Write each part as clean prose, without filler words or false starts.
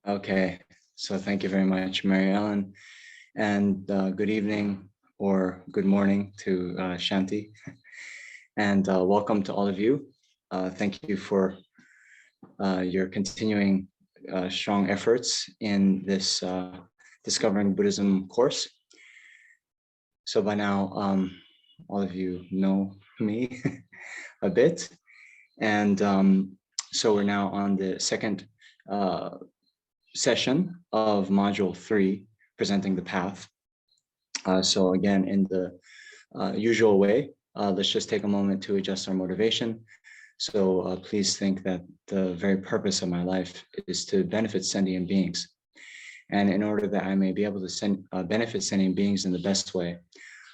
Okay, so thank you very much, Mary Ellen, and good evening or good morning to Shanti, and welcome to all of you. Thank you for your continuing strong efforts in this Discovering Buddhism course. So by now, all of you know me a bit, and so we're now on the second session of module 3, presenting the path. So again, in the usual way, let's just take a moment to adjust our motivation. So please think that the very purpose of my life is to benefit sentient beings. And in order that I may be able to benefit sentient beings in the best way,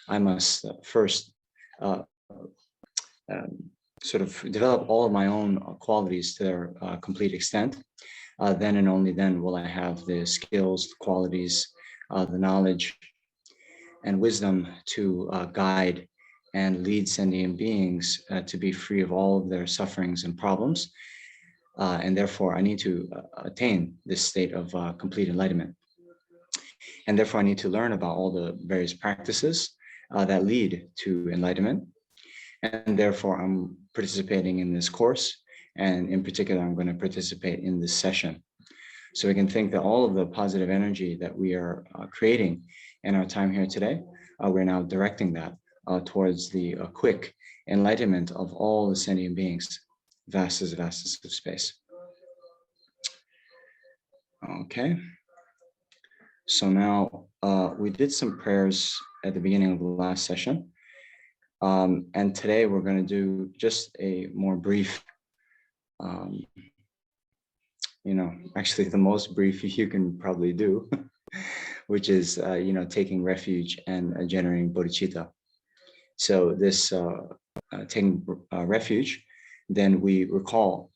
I must first sort of develop all of my own qualities to their complete extent. Then and only then will I have the skills, the qualities, the knowledge, and wisdom to guide and lead sentient beings to be free of all of their sufferings and problems. And therefore, I need to attain this state of complete enlightenment. And therefore, I need to learn about all the various practices that lead to enlightenment. And therefore, I'm participating in this course. And in particular, I'm going to participate in this session. So we can think that all of the positive energy that we are creating in our time here today, we're now directing that towards the quick enlightenment of all the sentient beings, vastest of space. Okay. So now we did some prayers at the beginning of the last session. And today we're going to do just a more brief, actually the most brief you can probably do, which is, taking refuge and generating bodhicitta. So this taking refuge, then we recall,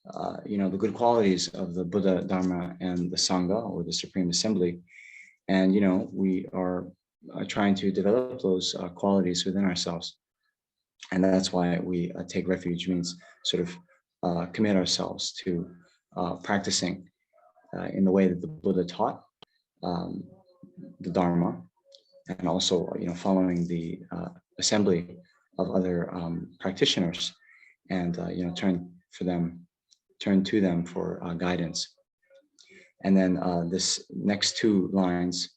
the good qualities of the Buddha, Dharma, and the Sangha, or the Supreme Assembly. And, we are trying to develop those qualities within ourselves. And that's why we take refuge, means sort of commit ourselves to practicing in the way that the Buddha taught the Dharma, and also, following the assembly of other practitioners, and, turn to them for guidance. And then this next two lines,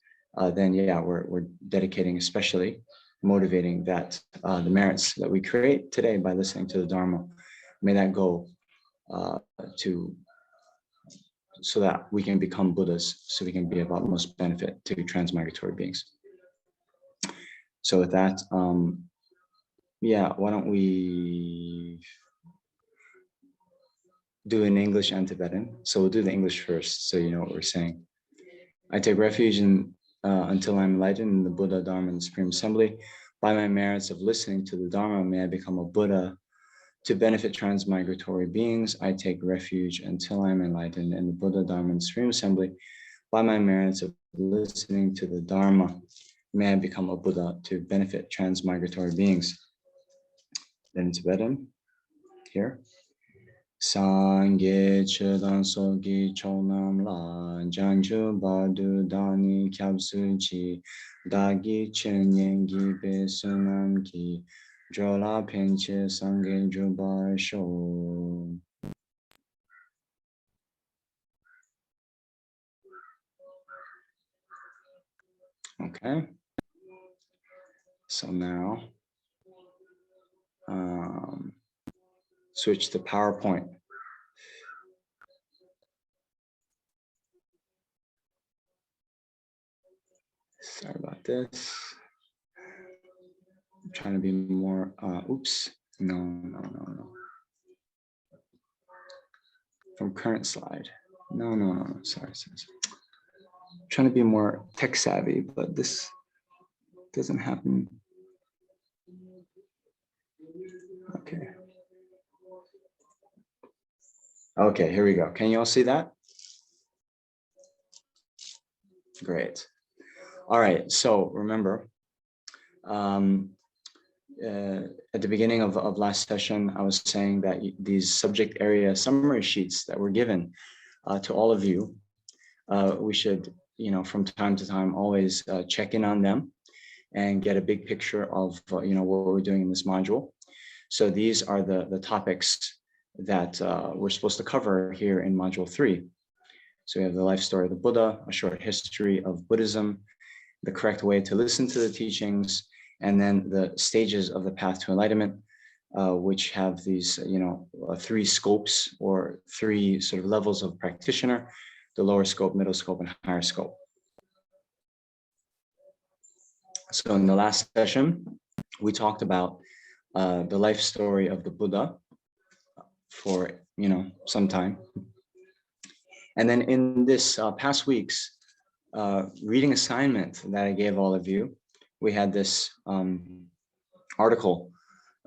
then we're dedicating, especially motivating that the merits that we create today by listening to the Dharma, may that go so that we can become Buddhas, so we can be of utmost benefit to transmigratory beings. So with that, why don't we do in English and Tibetan? So we'll do the English first, so you know what we're saying. I take refuge in until I'm enlightened in the Buddha, Dharma, and the Supreme Assembly. By my merits of listening to the Dharma, may I become a Buddha. To benefit transmigratory beings, I take refuge until I'm enlightened in the Buddha, Dharma, and Supreme Assembly. By my merits of listening to the Dharma, may I become a Buddha to benefit transmigratory beings. Then in Tibetan, here. Sangye chedan sogi chonam la janju badu dani kyabsu chi dagi chenyengi besunam ki jola penche sangye juba sho. Okay. So now switch to PowerPoint. Sorry about this. I'm trying to be more, oops, no. From current slide. No, sorry. I'm trying to be more tech savvy, but this doesn't happen. Okay, here we go. Can you all see that? Great. All right, so remember, at the beginning of last session, I was saying that these subject area summary sheets that were given to all of you we should, from time to time, always check in on them and get a big picture of, what we're doing in this module. So these are the topics that we're supposed to cover here in module 3. So we have the life story of the Buddha, a short history of Buddhism, the correct way to listen to the teachings, and then the stages of the path to enlightenment, which have these, 3 scopes or 3 sort of levels of practitioner: the lower scope, middle scope, and higher scope. So in the last session, we talked about the life story of the Buddha for, some time. And then in this past week's reading assignment that I gave all of you, we had this article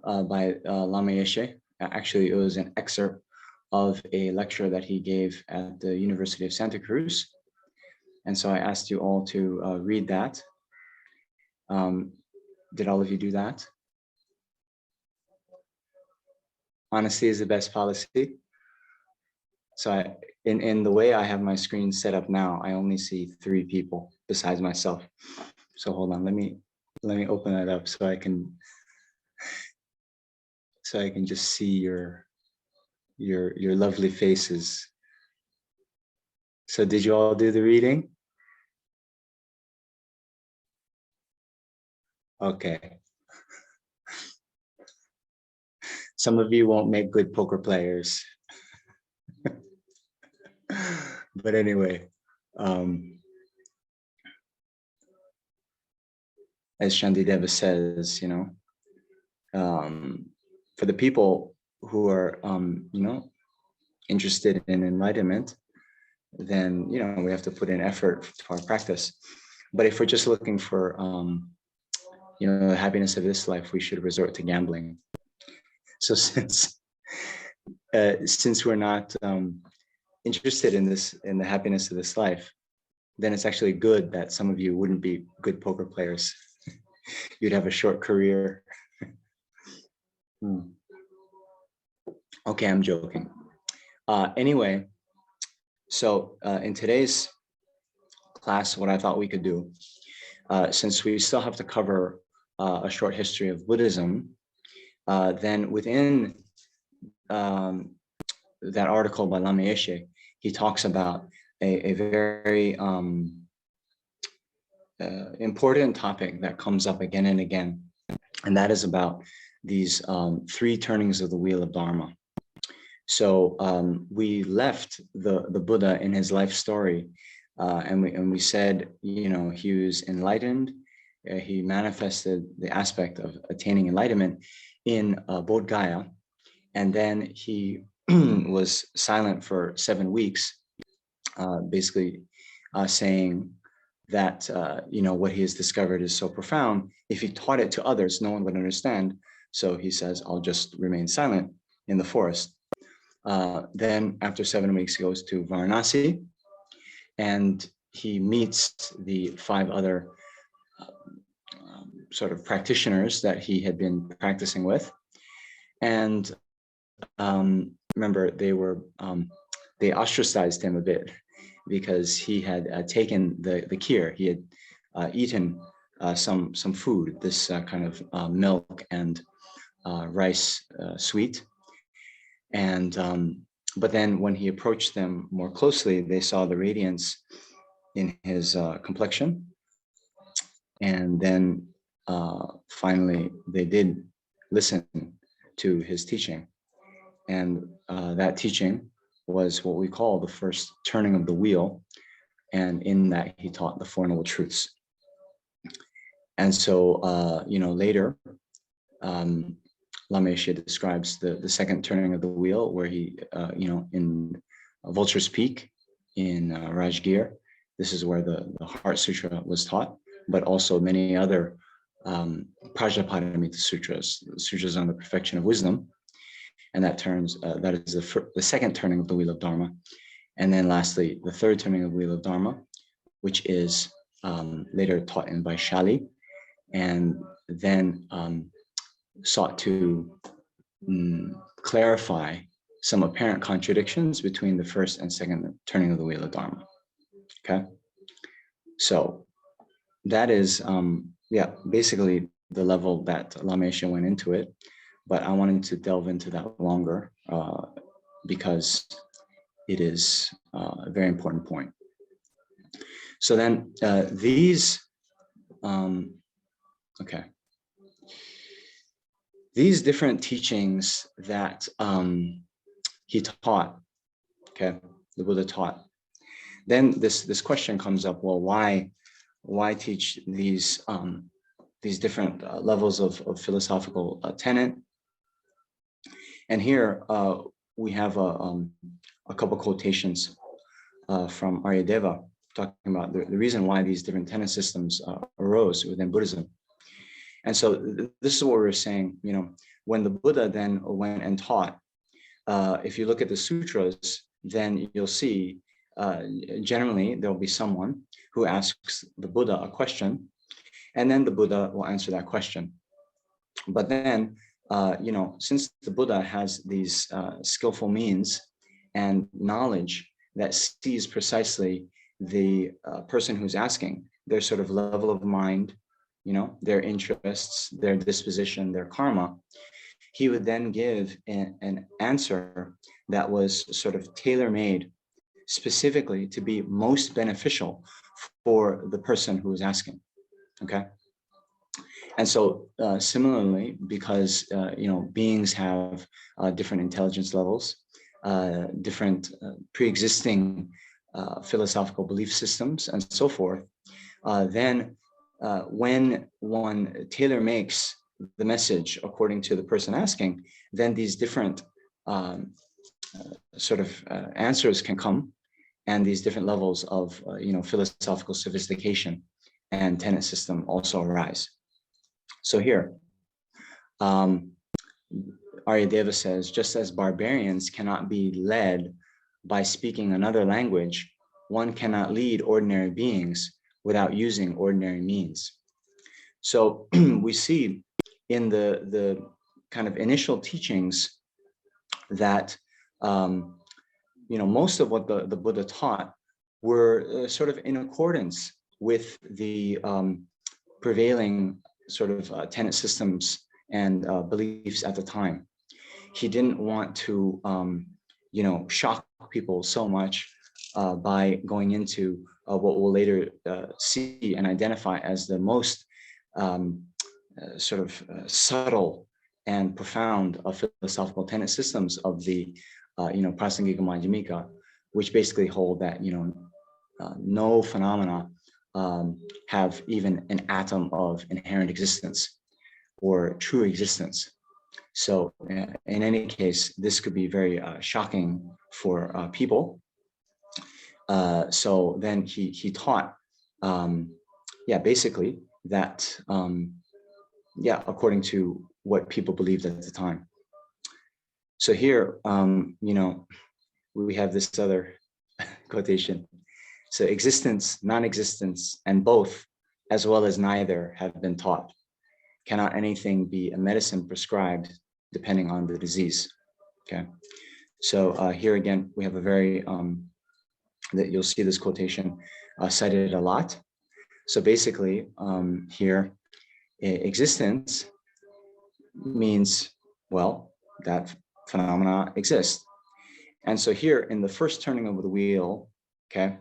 by Lama Yeshe. Actually, it was an excerpt of a lecture that he gave at the University of Santa Cruz. And so I asked you all to read that. Did all of you do that? Honesty is the best policy. So in the way I have my screen set up now, I only see 3 people besides myself. So hold on, let me open that up so I can just see your lovely faces. So did you all do the reading? Okay. Some of you won't make good poker players. But anyway, as Shantideva says, for the people who are, interested in enlightenment, then, we have to put in effort to our practice. But if we're just looking for, the happiness of this life, we should resort to gambling. So since we're not interested in the happiness of this life, then it's actually good that some of you wouldn't be good poker players. You'd have a short career. Okay, I'm joking. Anyway, so in today's class, what I thought we could do, since we still have to cover a short history of Buddhism, then within that article by Lama Yeshe, he talks about a very important topic that comes up again and again, and that is about these 3 turnings of the wheel of Dharma. So we left the Buddha in his life story, and we said, he was enlightened. He manifested the aspect of attaining enlightenment in Bodh Gaya, and then he was silent for 7 weeks, basically saying that what he has discovered is so profound. If he taught it to others, no one would understand. So he says, I'll just remain silent in the forest. Then after 7 weeks, he goes to Varanasi, and he meets the 5 other sort of practitioners that he had been practicing with. And remember, they ostracized him a bit because he had taken the kheer. He had eaten some food, this kind of milk and rice sweet. And but then when he approached them more closely, they saw the radiance in his complexion. And then finally, they did listen to his teaching. And that teaching was what we call the first turning of the wheel. And in that, he taught the 4 Noble Truths. And so, later, Lama Yeshe describes the second turning of the wheel, where he, in Vulture's Peak in Rajgir, this is where the Heart Sutra was taught, but also many other Prajnaparamita sutras on the perfection of wisdom. And that is the second turning of the wheel of Dharma. And then lastly, the third turning of the wheel of Dharma, which is later taught in Vaishali, and then sought to clarify some apparent contradictions between the first and second turning of the wheel of Dharma. Okay, so that is, yeah, basically the level that Lamesha went into it, but I wanted to delve into that longer because it is a very important point. So then these, okay, these different teachings that he taught, okay, the Buddha taught, then this question comes up, well, why teach these different levels of philosophical tenet? And here we have a couple quotations from Aryadeva talking about the reason why these different tenet systems arose within Buddhism. And so this is what we were saying, you know, when the Buddha then went and taught, if you look at the sutras, then you'll see generally there'll be someone who asks the Buddha a question, and then the Buddha will answer that question. But then, you know, since the Buddha has these skillful means and knowledge that sees precisely the person who's asking, their sort of level of mind, you know, their interests, their disposition, their karma, he would then give an answer that was sort of tailor-made specifically to be most beneficial for the person who is asking, okay? And so similarly, because, you know, beings have different intelligence levels, different pre-existing philosophical belief systems and so forth, then when one tailor makes the message according to the person asking, then these different sort of answers can come, and these different levels of you know, philosophical sophistication and tenet system also arise. So here, Aryadeva says, just as barbarians cannot be led by speaking another language, one cannot lead ordinary beings without using ordinary means. So we see in the kind of initial teachings that you know, most of what the Buddha taught were sort of in accordance with the prevailing sort of tenet systems and beliefs at the time. He didn't want to you know, shock people so much by going into what we'll later see and identify as the most sort of subtle and profound philosophical tenet systems of the you know, Prasangika Madhyamika, which basically hold that, you know, no phenomena have even an atom of inherent existence or true existence. So in any case, this could be very shocking for people. So then he taught, yeah, basically that, yeah, according to what people believed at the time. So here, you know, we have this other quotation. So existence, non-existence, and both, as well as neither, have been taught. Cannot anything be a medicine prescribed depending on the disease? Okay. So here again, we have a very, that you'll see this quotation cited a lot. So basically here, existence means, well, that phenomena exist. And so here in the first turning of the wheel, okay,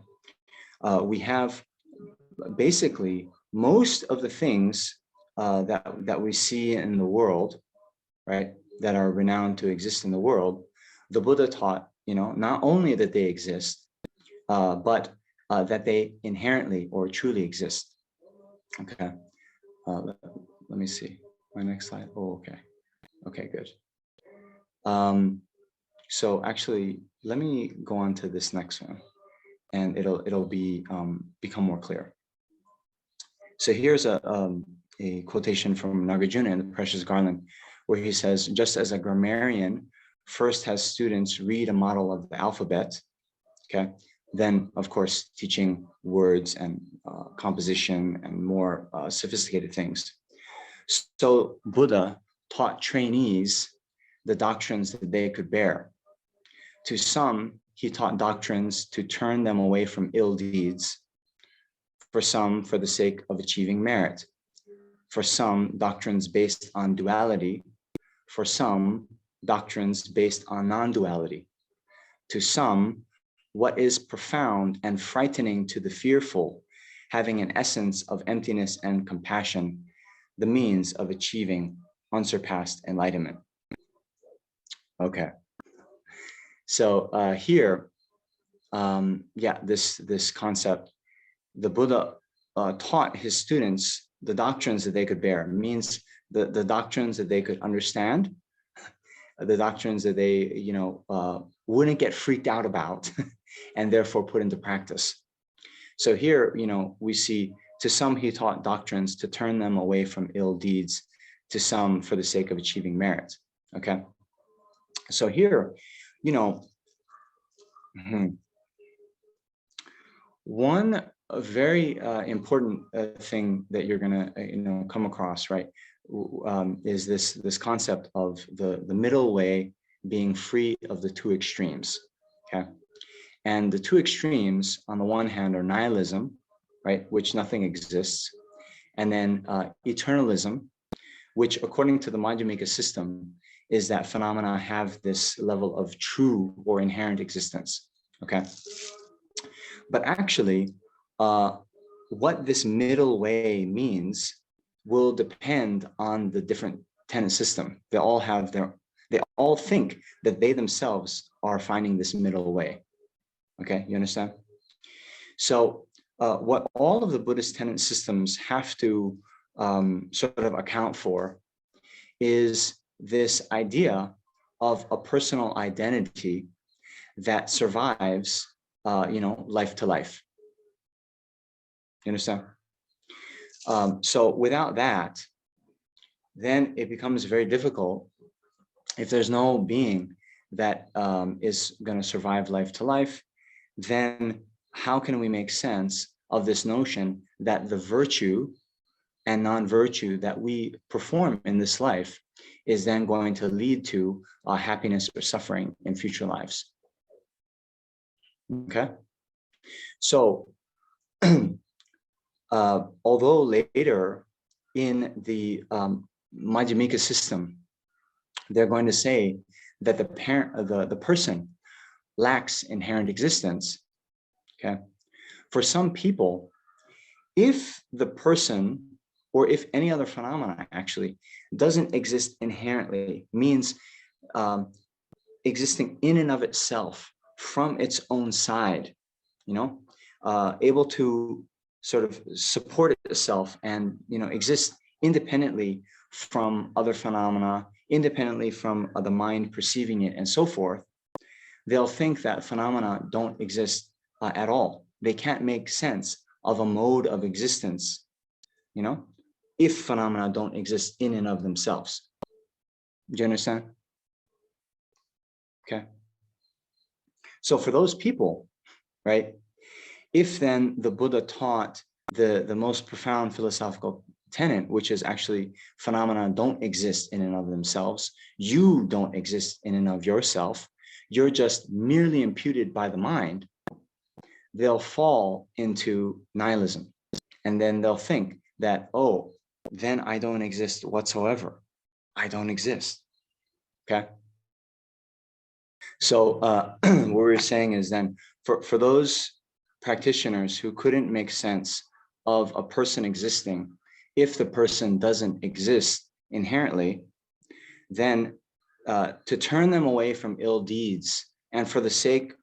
we have basically most of the things that we see in the world, right, that are renowned to exist in the world, the Buddha taught, you know, not only that they exist, but that they inherently or truly exist. Okay, let me see my next slide. Oh, okay. Okay, good. So actually, let me go on to this next one, and it'll be become more clear. So here's a quotation from Nagarjuna in the Precious Garland, where he says, just as a grammarian first has students read a model of the alphabet, okay, then of course teaching words and composition and more sophisticated things. So Buddha taught trainees the doctrines that they could bear. To some, he taught doctrines to turn them away from ill deeds, for some for the sake of achieving merit, for some doctrines based on duality, for some doctrines based on non-duality, to some what is profound and frightening to the fearful, having an essence of emptiness and compassion, the means of achieving unsurpassed enlightenment. Okay, so here, this concept, the Buddha taught his students the doctrines that they could bear, means the doctrines that they could understand, the doctrines that they wouldn't get freaked out about and therefore put into practice. So here, we see, to some he taught doctrines to turn them away from ill deeds, to some for the sake of achieving merit. Okay, so here, one very important thing that you're gonna come across, right, is this concept of the middle way being free of the two extremes. Okay, and the two extremes on the one hand are nihilism, right, which nothing exists, and then eternalism, which according to the Madhyamika system is that phenomena have this level of true or inherent existence. Okay, but actually what this middle way means will depend on the different tenet system. They all think that they themselves are finding this middle way. Okay, you understand? So what all of the Buddhist tenet systems have to sort of account for is this idea of a personal identity that survives, life to life. You understand? So without that, then it becomes very difficult. If there's no being that is going to survive life to life, then how can we make sense of this notion that the virtue and non-virtue that we perform in this life is then going to lead to happiness or suffering in future lives? Okay, so although later in the Madhyamika system, they're going to say that the person lacks inherent existence. Okay, for some people, if the person or if any other phenomena actually doesn't exist inherently, means existing in and of itself from its own side, able to sort of support itself and exist independently from other phenomena, independently from the mind perceiving it and so forth, they'll think that phenomena don't exist at all. They can't make sense of a mode of existence, if phenomena don't exist in and of themselves. Do you understand? Okay. So for those people, right, if then the Buddha taught the most profound philosophical tenet, which is actually phenomena don't exist in and of themselves, you don't exist in and of yourself, you're just merely imputed by the mind, they'll fall into nihilism. And then they'll think that, oh, then I don't exist whatsoever. I don't exist. Okay. So what we're saying is then for those practitioners who couldn't make sense of a person existing, if the person doesn't exist inherently, then to turn them away from ill deeds and for the sake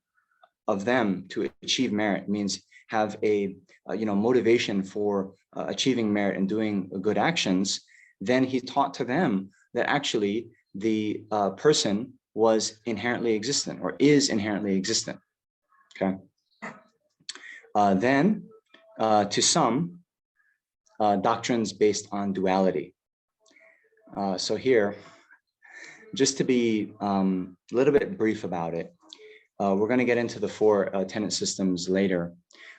of them to achieve merit means have a motivation for achieving merit and doing good actions, then he taught to them that actually the person was inherently existent or is inherently existent. Okay. Then to some, doctrines based on duality. So here, just to be a little bit brief about it, we're going to get into the four tenet systems later.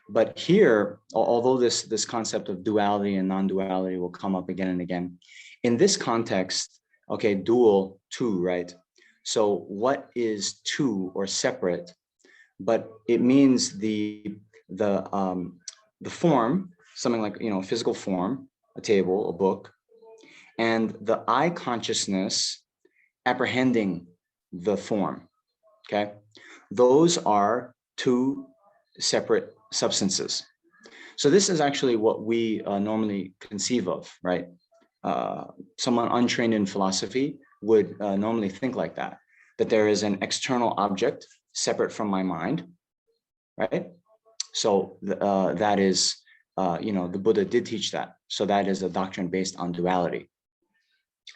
But here, although this concept of duality and non-duality will come up again and again, in this context, okay, dual, two, right? So what is two or separate but it means the form, something like, a physical form, a table, a book, and the I consciousness apprehending the form. Okay, those are two separate substances. So this is actually what we normally conceive of, right? Someone untrained in philosophy would normally think like that there is an external object separate from my mind, right? So that is, the Buddha did teach that. So that is a doctrine based on duality.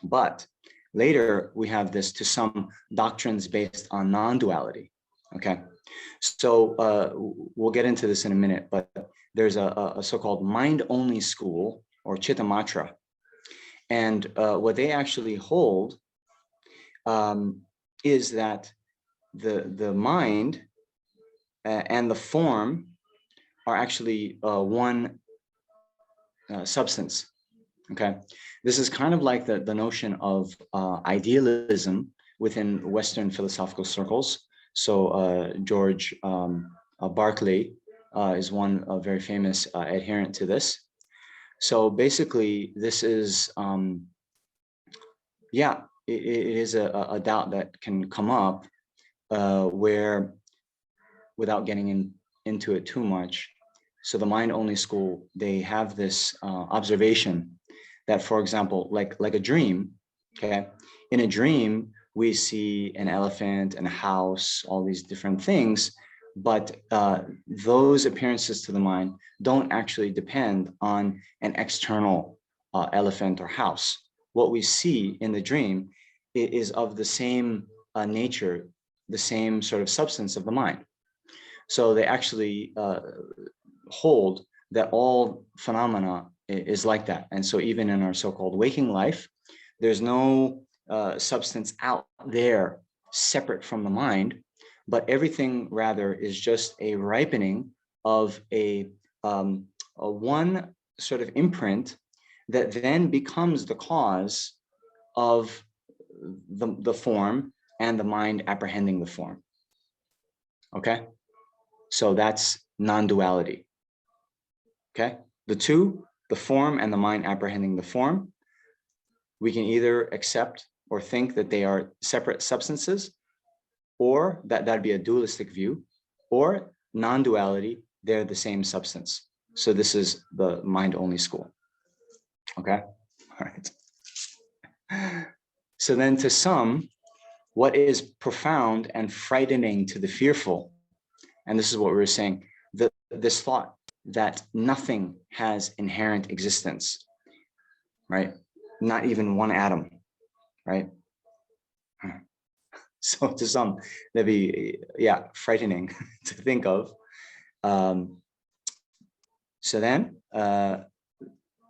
But later we have this to some doctrines based on non-duality, okay? So we'll get into this in a minute, but there's a so-called mind-only school, or Chittamatra. And what they actually hold is that the mind and the form are actually one substance, okay? This is kind of like the notion of idealism within Western philosophical circles. So George Berkeley is one very famous adherent to this. So basically, this is, it is a doubt that can come up where, without getting into it too much, so the mind-only school, they have this observation that, for example, like a dream, okay? In a dream, we see an elephant and a house, all these different things, but those appearances to the mind don't actually depend on an external elephant or house. What we see in the dream is of the same nature, the same sort of substance of the mind. So they actually hold that all phenomena is like that. And so even in our so-called waking life, there's no substance out there separate from the mind, but everything rather is just a ripening of a one sort of imprint that then becomes the cause of the form and the mind apprehending the form. Okay, so that's non-duality. Okay, the two, the form and the mind apprehending the form, we can either accept or think that they are separate substances, or that'd be a dualistic view, or non-duality, they're the same substance. So this is the mind-only school. Okay, all right. So then to some, what is profound and frightening to the fearful, and this is what we were saying, this thought that nothing has inherent existence, right? Not even one atom, right? So to some, that'd be, frightening to think of. So then,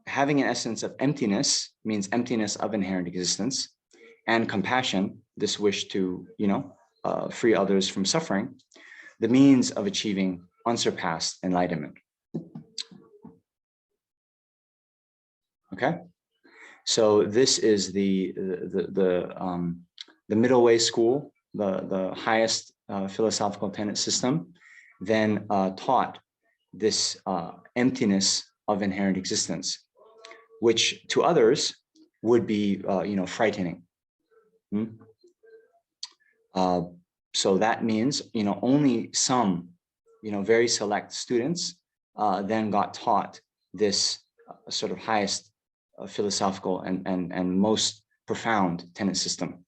having an essence of emptiness means emptiness of inherent existence, and compassion, this wish to, free others from suffering, the means of achieving unsurpassed enlightenment. Okay, so this is the middle way school, the highest philosophical tenet system, then taught this emptiness of inherent existence, which to others would be frightening. So that means only some very select students then got taught this sort of highest philosophical and most profound tenet system.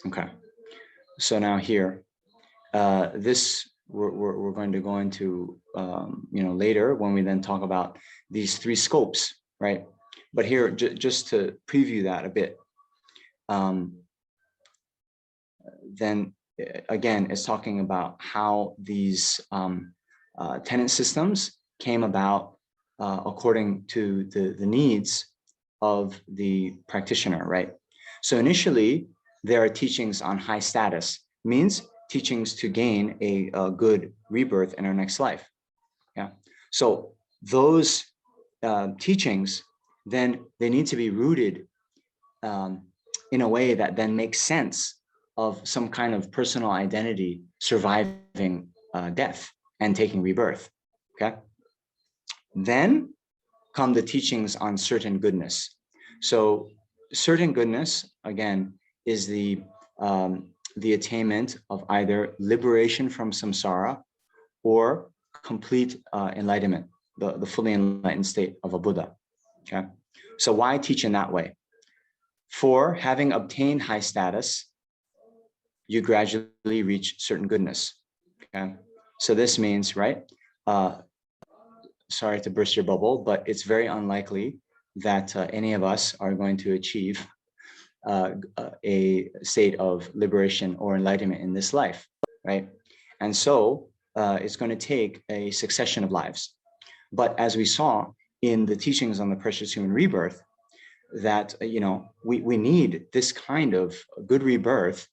Okay, so now here, this we're going to go into later when we then talk about these three scopes, right? But here, just to preview that a bit, then again, it's talking about how these tenet systems came about according to the needs of the practitioner, right? So initially, there are teachings on high status, means teachings to gain a good rebirth in our next life. Yeah. So those teachings, then they need to be rooted in a way that then makes sense of some kind of personal identity surviving death and taking rebirth. Okay. Then come the teachings on certain goodness. So certain goodness, again, is the attainment of either liberation from samsara or complete enlightenment, the fully enlightened state of a Buddha. Okay. So why teach in that way? For having obtained high status, you gradually reach certain goodness. Okay. So this means, right? Sorry to burst your bubble, but it's very unlikely that any of us are going to achieve a state of liberation or enlightenment in this life, right? And so it's going to take a succession of lives. But as we saw in the teachings on the precious human rebirth, that we need this kind of good rebirth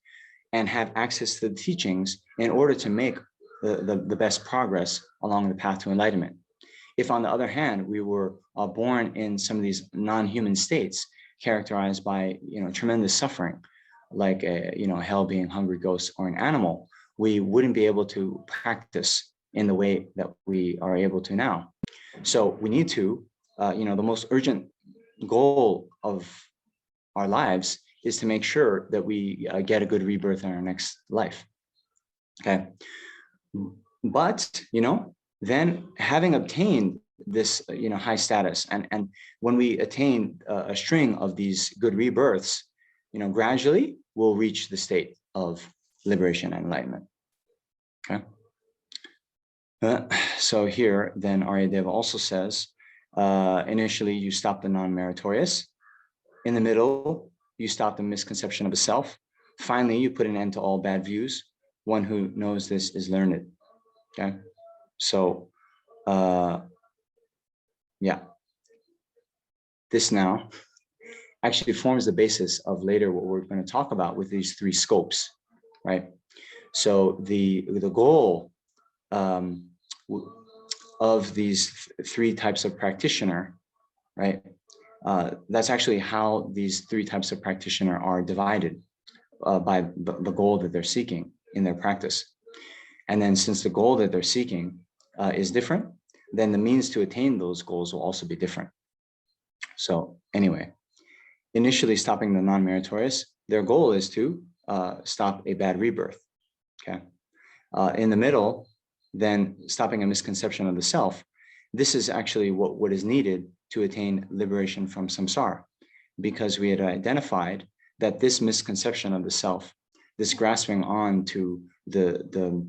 and have access to the teachings in order to make the best progress along the path to enlightenment. If, on the other hand, we were born in some of these non-human states characterized by tremendous suffering, like a hell being hungry ghost or an animal, we wouldn't be able to practice in the way that we are able to now. So we need to, the most urgent goal of our lives is to make sure that we get a good rebirth in our next life. Okay. But, then having obtained this, high status, and when we attain a string of these good rebirths, gradually we'll reach the state of liberation and enlightenment. Okay. So here, then Aryadeva also says, initially you stop the non-meritorious. In the middle, you stop the misconception of the self. Finally, you put an end to all bad views. One who knows this is learned. Okay. So, yeah, this now actually forms the basis of later what we're going to talk about with these three scopes, right? So the goal of these three types of practitioner, right? That's actually how these three types of practitioner are divided by the goal that they're seeking in their practice. And then since the goal that they're seeking is different, then the means to attain those goals will also be different. So anyway, initially stopping the non-meritorious, their goal is to stop a bad rebirth. Okay. In the middle, then stopping a misconception of the self. This is actually what is needed to attain liberation from samsara, because we had identified that this misconception of the self, this grasping on to the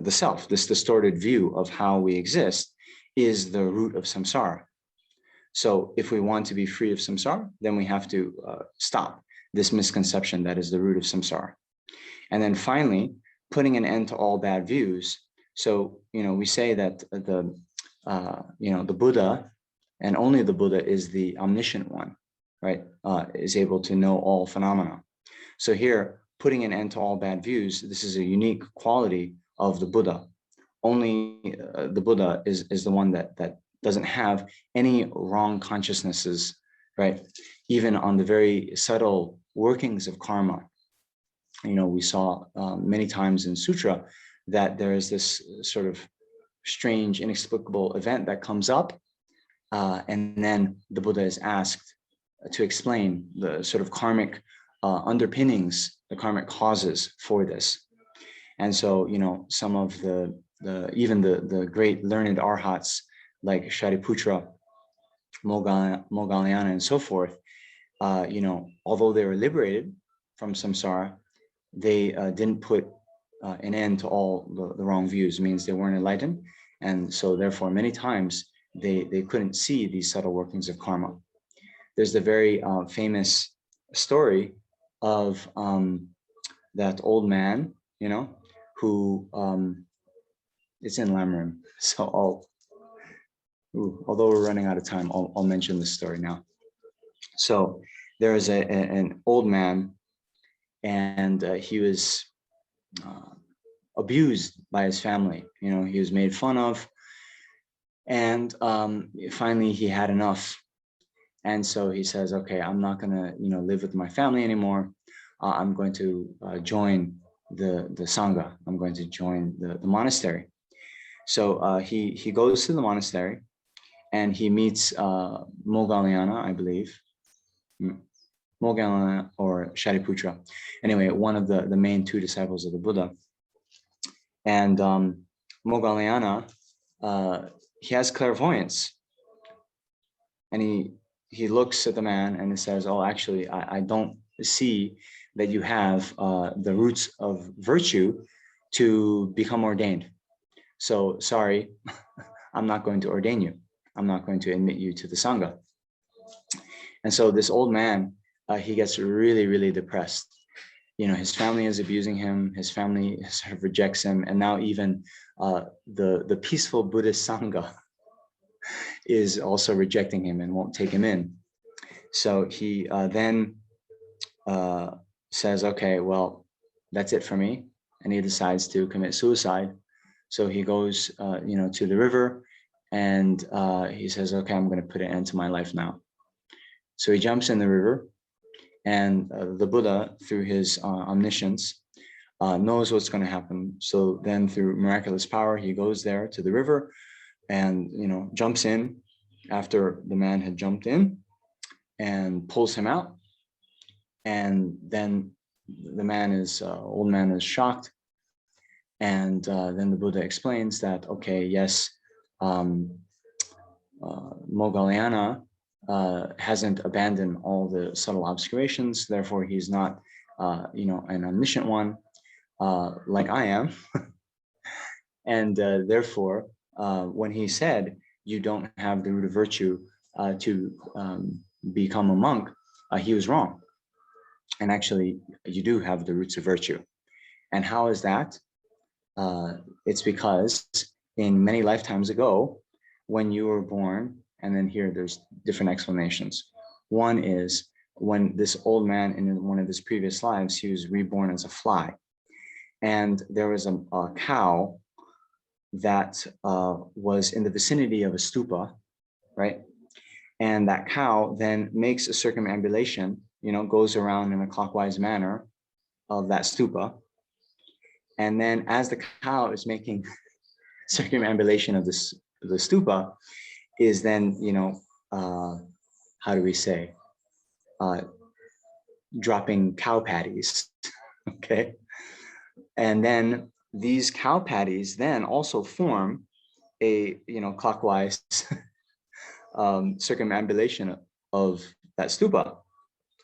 self, this distorted view of how we exist, is the root of samsara. So if we want to be free of samsara, then we have to stop this misconception that is the root of samsara. And then finally, putting an end to all bad views. So, we say that the Buddha, and only the Buddha, is the omniscient one, right? Is able to know all phenomena. So here, putting an end to all bad views, this is a unique quality of the Buddha. Only the Buddha is the one that doesn't have any wrong consciousnesses, right? Even on the very subtle workings of karma. We saw many times in sutra that there is this sort of strange, inexplicable event that comes up, and then the Buddha is asked to explain the sort of karmic underpinnings, the karmic causes for this. And so, some of even the great learned arhats like Shariputra, Moggallana, and so forth, although they were liberated from samsara, they didn't put an end to all the wrong views. It means they weren't enlightened. And so therefore, many times they couldn't see these subtle workings of karma. There's the very famous story of that old man, who it's in Lamrim. So although we're running out of time, I'll mention this story now. So there is an old man, and he was abused by his family. He was made fun of, and finally he had enough. And so he says, okay, I'm not gonna, live with my family anymore. I'm going to join the Sangha. I'm going to join the monastery. So he goes to the monastery and he meets Moggallana, I believe. Moggallana or Shariputra. Anyway, one of the main two disciples of the Buddha. And Moggallana, he has clairvoyance. And he looks at the man and he says, oh, actually, I don't see that you have the roots of virtue to become ordained. So sorry, I'm not going to ordain you. I'm not going to admit you to the Sangha. And so this old man, he gets really, really depressed. You know, his family is abusing him. His family sort of rejects him. And now even the peaceful Buddhist Sangha is also rejecting him and won't take him in. So he then says, okay, well, that's it for me. And he decides to commit suicide. So he goes, to the river and he says, okay, I'm going to put an end to my life now. So he jumps in the river and the Buddha, through his omniscience, knows what's going to happen. So then through miraculous power, he goes there to the river and, jumps in after the man had jumped in and pulls him out. And then the old man is shocked. And then the Buddha explains that, okay, yes, Moggallana hasn't abandoned all the subtle obscurations. Therefore, he's not, an omniscient one like I am. And therefore, when he said, you don't have the root of virtue to become a monk, he was wrong. And actually, you do have the roots of virtue. And how is that? It's because in many lifetimes ago, when you were born, and then here there's different explanations. One is when this old man in one of his previous lives, he was reborn as a fly. And there was a cow that was in the vicinity of a stupa, right? And that cow then makes a circumambulation, goes around in a clockwise manner of that stupa. And then as the cow is making circumambulation of the stupa, is then, how do we say, dropping cow patties, okay? And then these cow patties then also form a, clockwise circumambulation of that stupa.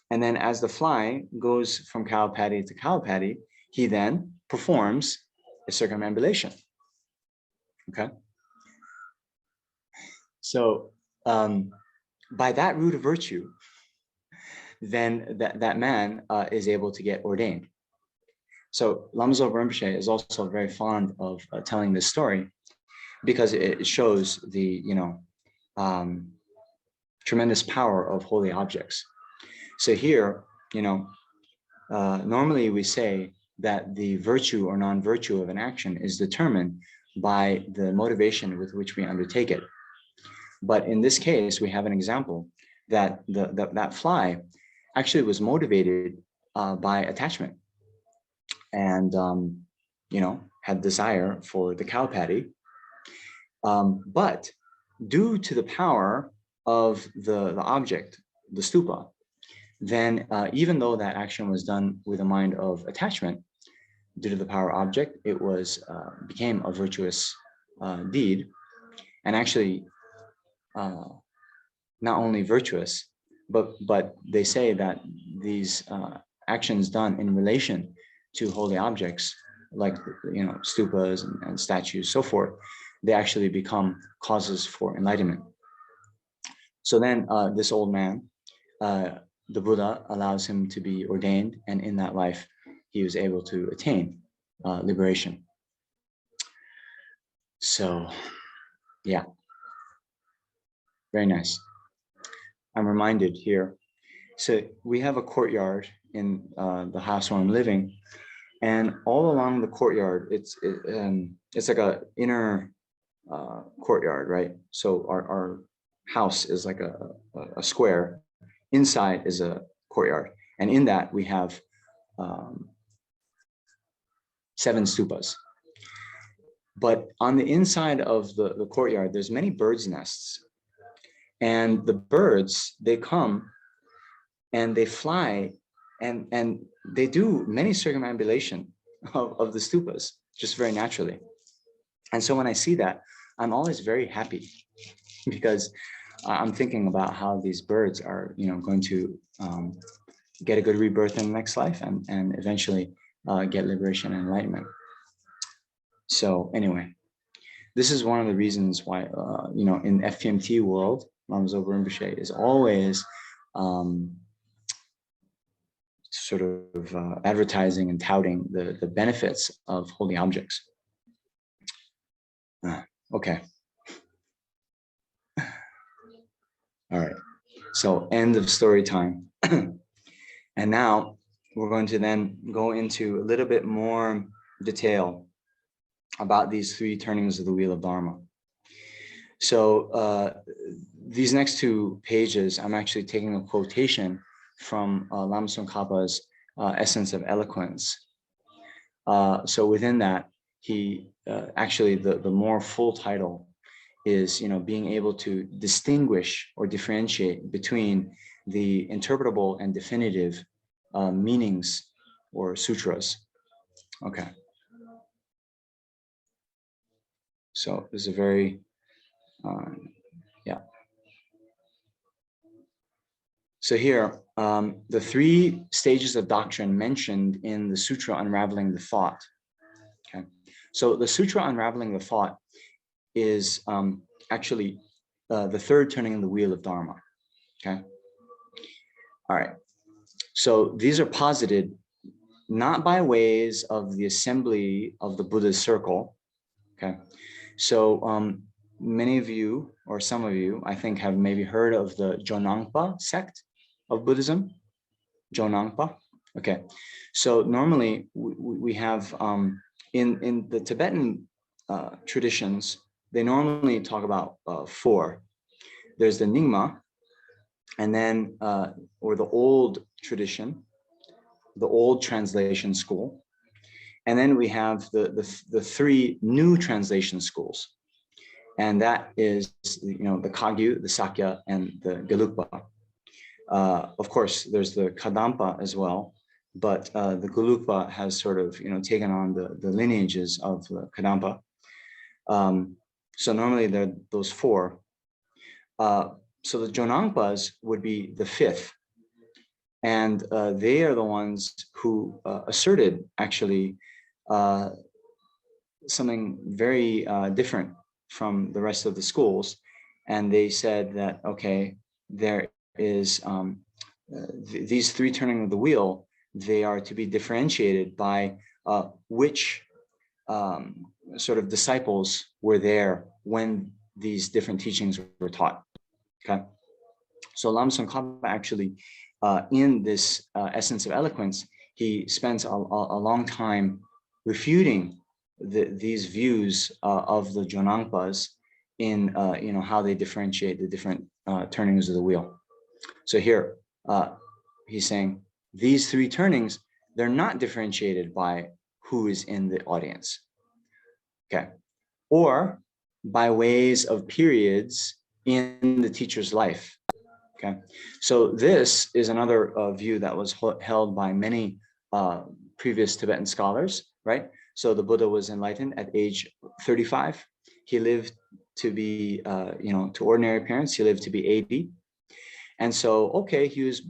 And then as the fly goes from cow patty to cow patty, he then performs a circumambulation, okay? So by that root of virtue, then that man is able to get ordained. So Lama Zopa Rinpoche is also very fond of telling this story because it shows the tremendous power of holy objects. So here, normally we say that the virtue or non-virtue of an action is determined by the motivation with which we undertake it. But in this case, we have an example that that fly actually was motivated by attachment and, had desire for the cow patty. But due to the power of the object, the stupa, then even though that action was done with a mind of attachment, due to the power object, it was became a virtuous deed, and actually not only virtuous, but they say that these actions done in relation to holy objects, like stupas and statues, so forth, they actually become causes for enlightenment. So then this old man, the Buddha allows him to be ordained, and in that life, he was able to attain liberation. So, yeah, very nice. I'm reminded here. So we have a courtyard in the house where I'm living, and all along the courtyard, it's like a inner courtyard, right? So our house is like a square. Inside is a courtyard, and in that we have 7 stupas. But on the inside of the courtyard, there's many birds' nests. And the birds, they come and they fly and they do many circumambulation of the stupas, just very naturally. And so when I see that, I'm always very happy because I'm thinking about how these birds are, going to get a good rebirth in the next life and eventually get liberation and enlightenment. So anyway, this is one of the reasons why, in FPMT world, Lama Zopa Rinpoche is always sort of advertising and touting the benefits of holy objects. Okay. All right. So end of story time. And now we're going to then go into a little bit more detail about these 3 turnings of the wheel of Dharma. So these next 2 pages, I'm actually taking a quotation from Lama Tsongkhapa's Essence of Eloquence. So within that, he actually the more full title is being able to distinguish or differentiate between the interpretable and definitive meanings or sutras. Okay. So this is a very So here, the 3 stages of doctrine mentioned in the Sutra Unraveling the Thought. Okay, so the Sutra Unraveling the Thought is actually the 3rd turning in the wheel of Dharma. Okay, all right. So these are posited not by ways of the assembly of the Buddha's circle. Okay, so many of you, or some of you, I think, have maybe heard of the Jonangpa sect of Buddhism. Jonangpa. Okay, so normally we have in the Tibetan traditions, they normally talk about 4. There's the Nyingma, and then or the old tradition, the old translation school, and then we have the 3 new translation schools, and that is the Kagyu, the Sakya, and the Gelugpa. Of course, there's the Kadampa as well, but the Gelugpa has sort of taken on the lineages of the Kadampa. So normally there are those 4. So the Jonangpas would be the 5th, and they are the ones who asserted actually something very different from the rest of the schools, and they said that okay, there is these 3 turning of the wheel, they are to be differentiated by which sort of disciples were there when these different teachings were taught. Okay, so Lama Tsongkhapa actually in this Essence of Eloquence, he spends a long time refuting these views of the Jonangpas in how they differentiate the different turnings of the wheel. So here he's saying these 3 turnings, they're not differentiated by who is in the audience, okay, or by ways of periods in the teacher's life. Okay, so this is another view that was held by many previous Tibetan scholars, right? So the Buddha was enlightened at age 35. He lived to be, to ordinary appearance, he lived to be 80. And so, okay, he was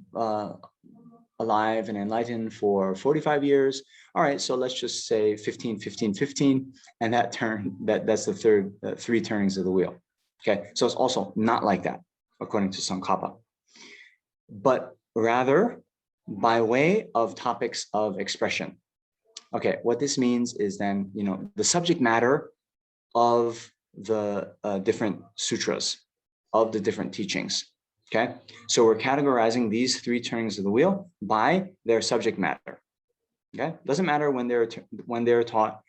alive and enlightened for 45 years. All right, so let's just say 15, 15, 15, and that's the 3 turnings of the wheel. Okay, so it's also not like that, according to Tsongkhapa, but rather by way of topics of expression. Okay, what this means is then, the subject matter of the different sutras, of the different teachings. Okay, so we're categorizing these 3 turnings of the wheel by their subject matter. Okay, doesn't matter when they're taught,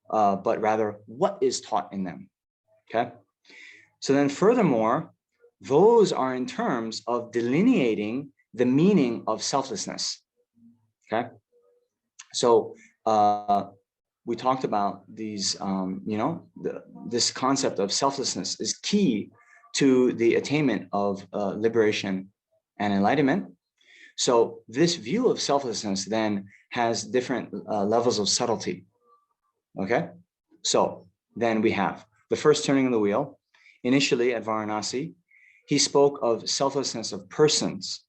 but rather what is taught in them. Okay, so then furthermore, those are in terms of delineating the meaning of selflessness. Okay, So we talked about these, this concept of selflessness is key to the attainment of liberation and enlightenment. So this view of selflessness then has different levels of subtlety. Okay, so then we have the first turning of the wheel. Initially at Varanasi, he spoke of selflessness of persons.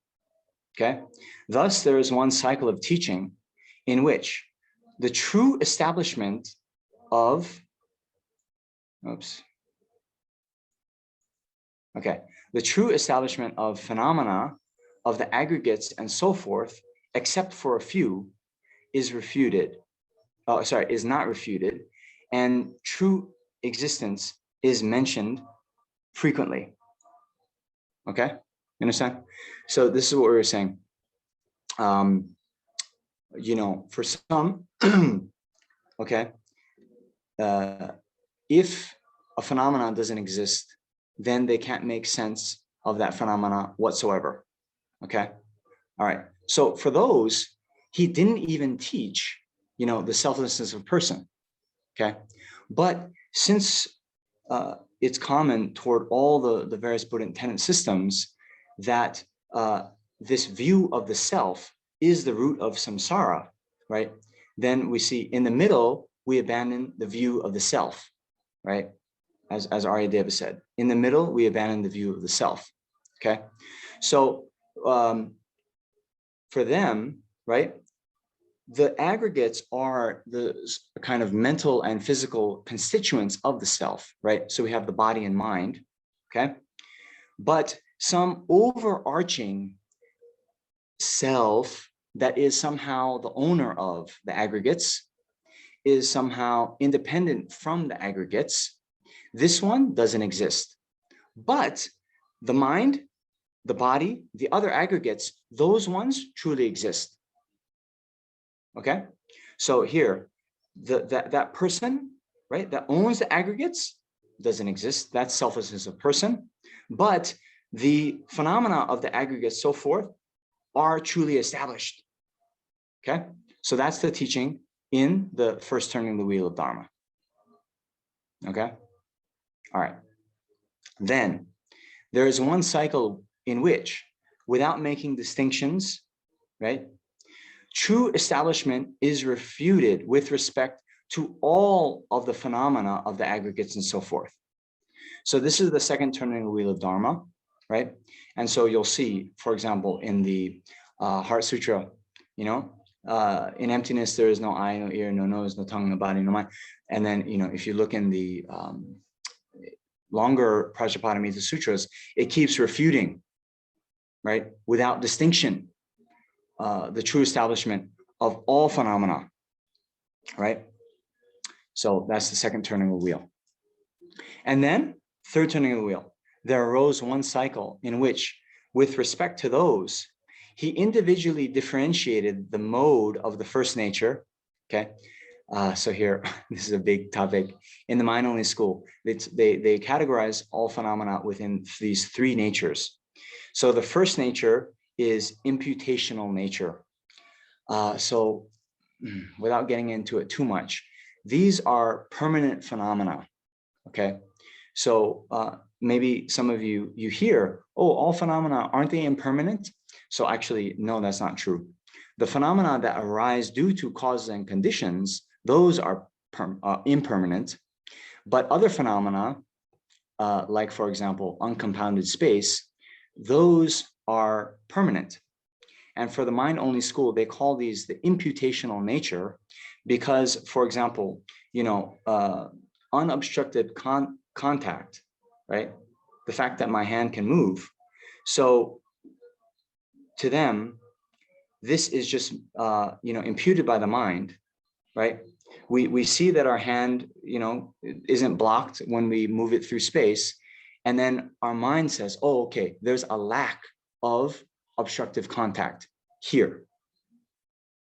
Okay, thus there is one cycle of teaching in which the true establishment of, the true establishment of phenomena of the aggregates and so forth, except for a few, is refuted. Is not refuted, and true existence is mentioned frequently. Okay, you understand? So this is what we were saying. For some, okay, if a phenomenon doesn't exist, then they can't make sense of that phenomena whatsoever. Okay, all right. So for those, he didn't even teach, the selflessness of person. Okay, but since it's common toward all the various Buddhist tenet systems that this view of the self is the root of samsara, right? Then we see in the middle, we abandon the view of the self, right? As Aryadeva said, in the middle, we abandon the view of the self, okay? So for them, right, the aggregates are the kind of mental and physical constituents of the self, right? So we have the body and mind, okay? But some overarching self that is somehow the owner of the aggregates, is somehow independent from the aggregates. This one doesn't exist. But the mind, the body, the other aggregates, those ones truly exist. Okay, so here, that person, right, that owns the aggregates doesn't exist. That's selflessness of person. But the phenomena of the aggregates, so forth, are truly established. Okay, so that's the teaching in the first turning the wheel of Dharma. Okay, all right. Then there is one cycle in which, without making distinctions, right, true establishment is refuted with respect to all of the phenomena of the aggregates and so forth. So this is the second turning the wheel of Dharma, right? And so you'll see, for example, in the Heart Sutra, in emptiness, there is no eye, no ear, no nose, no tongue, no body, no mind. And then, if you look in the longer Prajnaparamita Sutras, it keeps refuting, right, without distinction, the true establishment of all phenomena, right? So that's the second turning of the wheel. And then third turning of the wheel, there arose one cycle in which, with respect to those, he individually differentiated the mode of the first nature. Okay, so here, this is a big topic. In the mind-only school, they categorize all phenomena within these three natures. So the first nature is imputational nature. So without getting into it too much, these are permanent phenomena. Okay, so maybe some of you hear, oh, all phenomena, aren't they impermanent? So actually, no, that's not true. The phenomena that arise due to causes and conditions, those are impermanent. But other phenomena, like for example, uncompounded space, those are permanent. And for the mind-only school, they call these the imputational nature because, for example, unobstructed contact, right? The fact that my hand can move. So to them, this is just, imputed by the mind, right? We see that our hand, isn't blocked when we move it through space. And then our mind says, oh, okay, there's a lack of obstructive contact here,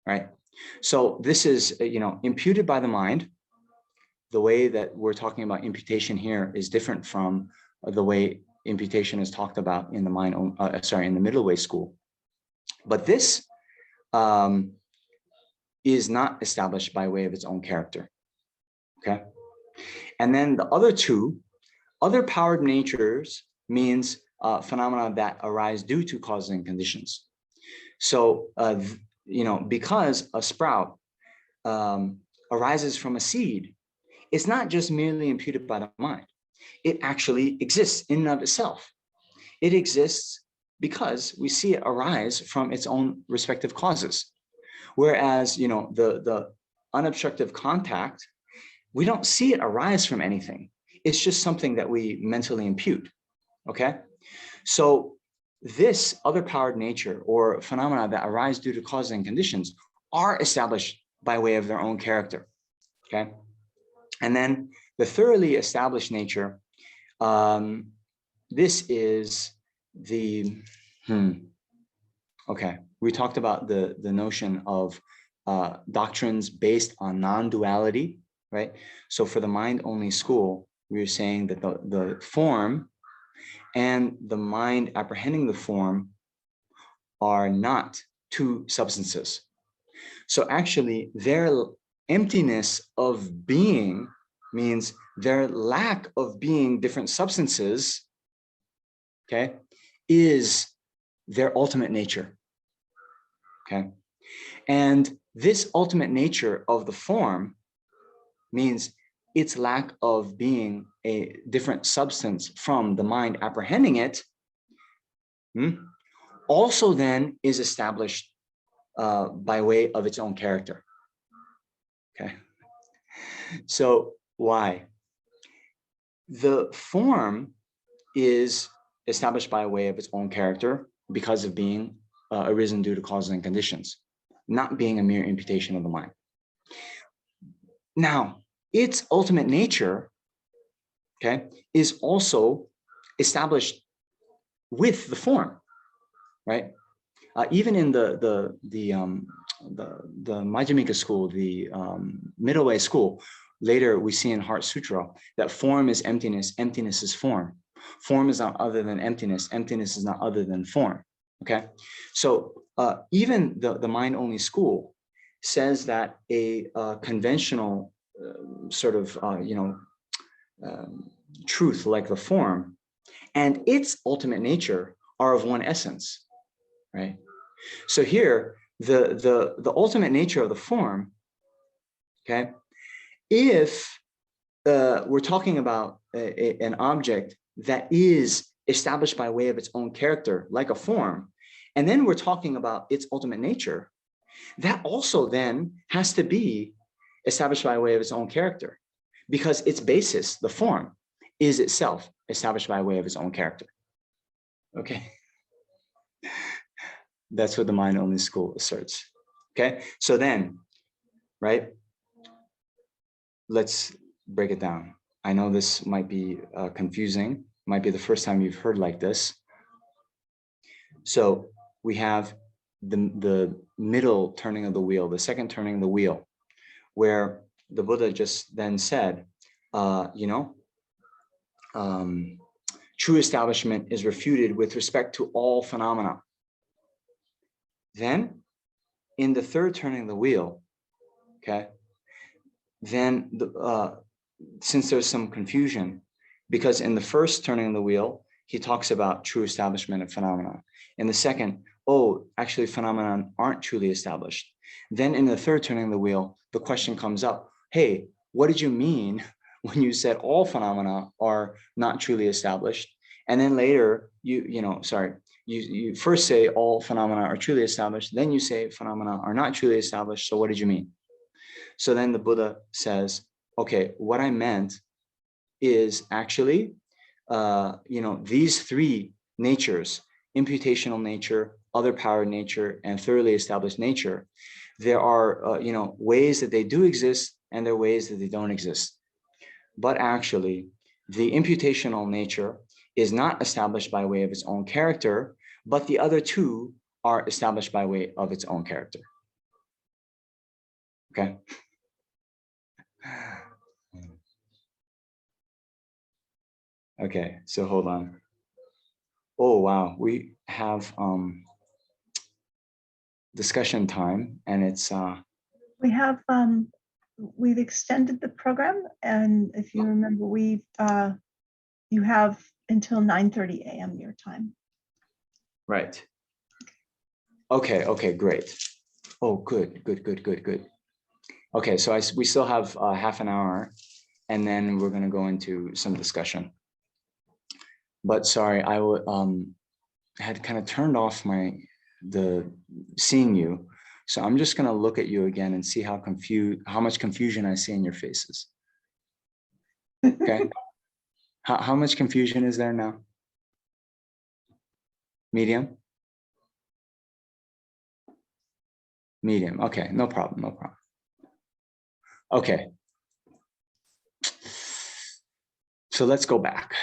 right? So this is, imputed by the mind. The way that we're talking about imputation here is different from the way imputation is talked about in the in the middle way school. But this is not established by way of its own character. Okay. And then the other two, other powered natures means phenomena that arise due to causes and conditions. So, because a sprout arises from a seed, it's not just merely imputed by the mind. It actually exists in and of itself. It exists because we see it arise from its own respective causes. Whereas, the unobstructive contact, we don't see it arise from anything. It's just something that we mentally impute, okay? So this other powered nature or phenomena that arise due to causes and conditions are established by way of their own character, okay? And then the thoroughly established nature, this is the, okay, we talked about the notion of doctrines based on non-duality, right? So for the mind-only school, we were saying that the form and the mind apprehending the form are not two substances. So actually, their emptiness of being means their lack of being different substances, okay, is their ultimate nature, okay? And this ultimate nature of the form means its lack of being a different substance from the mind apprehending it, also then is established by way of its own character, okay? So why? The form is established by way of its own character because of being arisen due to causes and conditions, not being a mere imputation of the mind. Now, its ultimate nature, okay, is also established with the form, right? Even in the Madhyamika school, the middle way school, later we see in Heart Sutra that form is emptiness, emptiness is form. Form is not other than emptiness, emptiness is not other than form, okay? So even the mind-only school says that a conventional sort of, truth like the form and its ultimate nature are of one essence, right? So here, the ultimate nature of the form, okay, if we're talking about an object that is established by way of its own character, like a form, and then we're talking about its ultimate nature, that also then has to be established by way of its own character, because its basis, the form, is itself established by way of its own character, okay? That's what the mind-only school asserts, okay? So then, right, let's break it down. I know this might be confusing, might be the first time you've heard like this. So we have the middle turning of the wheel, the second turning of the wheel, where the Buddha just then said, true establishment is refuted with respect to all phenomena. Then in the third turning of the wheel, okay, then since there's some confusion, because in the first turning of the wheel, he talks about true establishment of phenomena. In the second, actually phenomena aren't truly established. Then in the third turning of the wheel, the question comes up, hey, what did you mean when you said all phenomena are not truly established? And then later, you first say all phenomena are truly established, then you say phenomena are not truly established. So what did you mean? So then the Buddha says, okay, what I meant is actually, these three natures, imputational nature, other power nature, and thoroughly established nature, there are, ways that they do exist and there are ways that they don't exist. But actually, the imputational nature is not established by way of its own character, but the other two are established by way of its own character. Okay. Okay, so hold on. Oh, wow, we have discussion time, and it's We have, we've extended the program, and if you remember, you have until 9:30 a.m. your time. Right. Okay, okay, great. Oh, good. Okay, so we still have half an hour, and then we're gonna go into some discussion. But sorry, I had kind of turned off the seeing you. So I'm just gonna look at you again and see how much confusion I see in your faces. Okay. How much confusion is there now? Medium? Medium. Okay, no problem. Okay. So let's go back.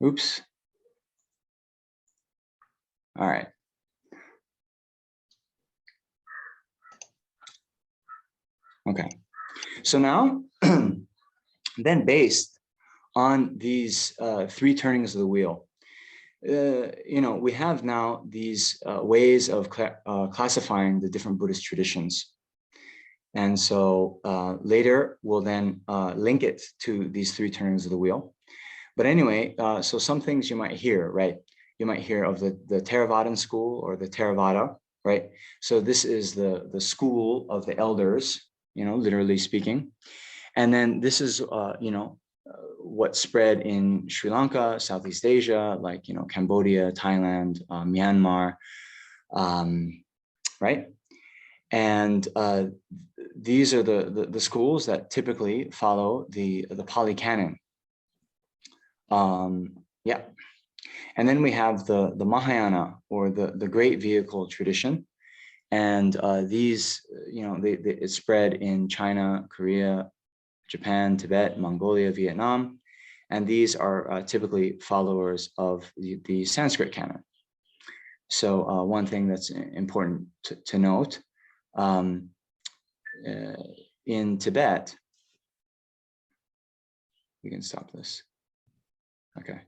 Oops. All right. Okay. So now, then based on these three turnings of the wheel, we have now these ways of classifying the different Buddhist traditions. And so later we'll then link it to these three turnings of the wheel. But anyway, so some things you might hear, right? You might hear of the Theravadan school or the Theravada, right? So this is the school of the elders, literally speaking. And then this is, what spread in Sri Lanka, Southeast Asia, like, Cambodia, Thailand, Myanmar, right? And these are the schools that typically follow the Pali Canon. Yeah. And then we have the Mahayana, or the Great Vehicle tradition. And these, it spread in China, Korea, Japan, Tibet, Mongolia, Vietnam. And these are typically followers of the Sanskrit canon. So one thing that's important to note, in Tibet, we can stop this. Okay.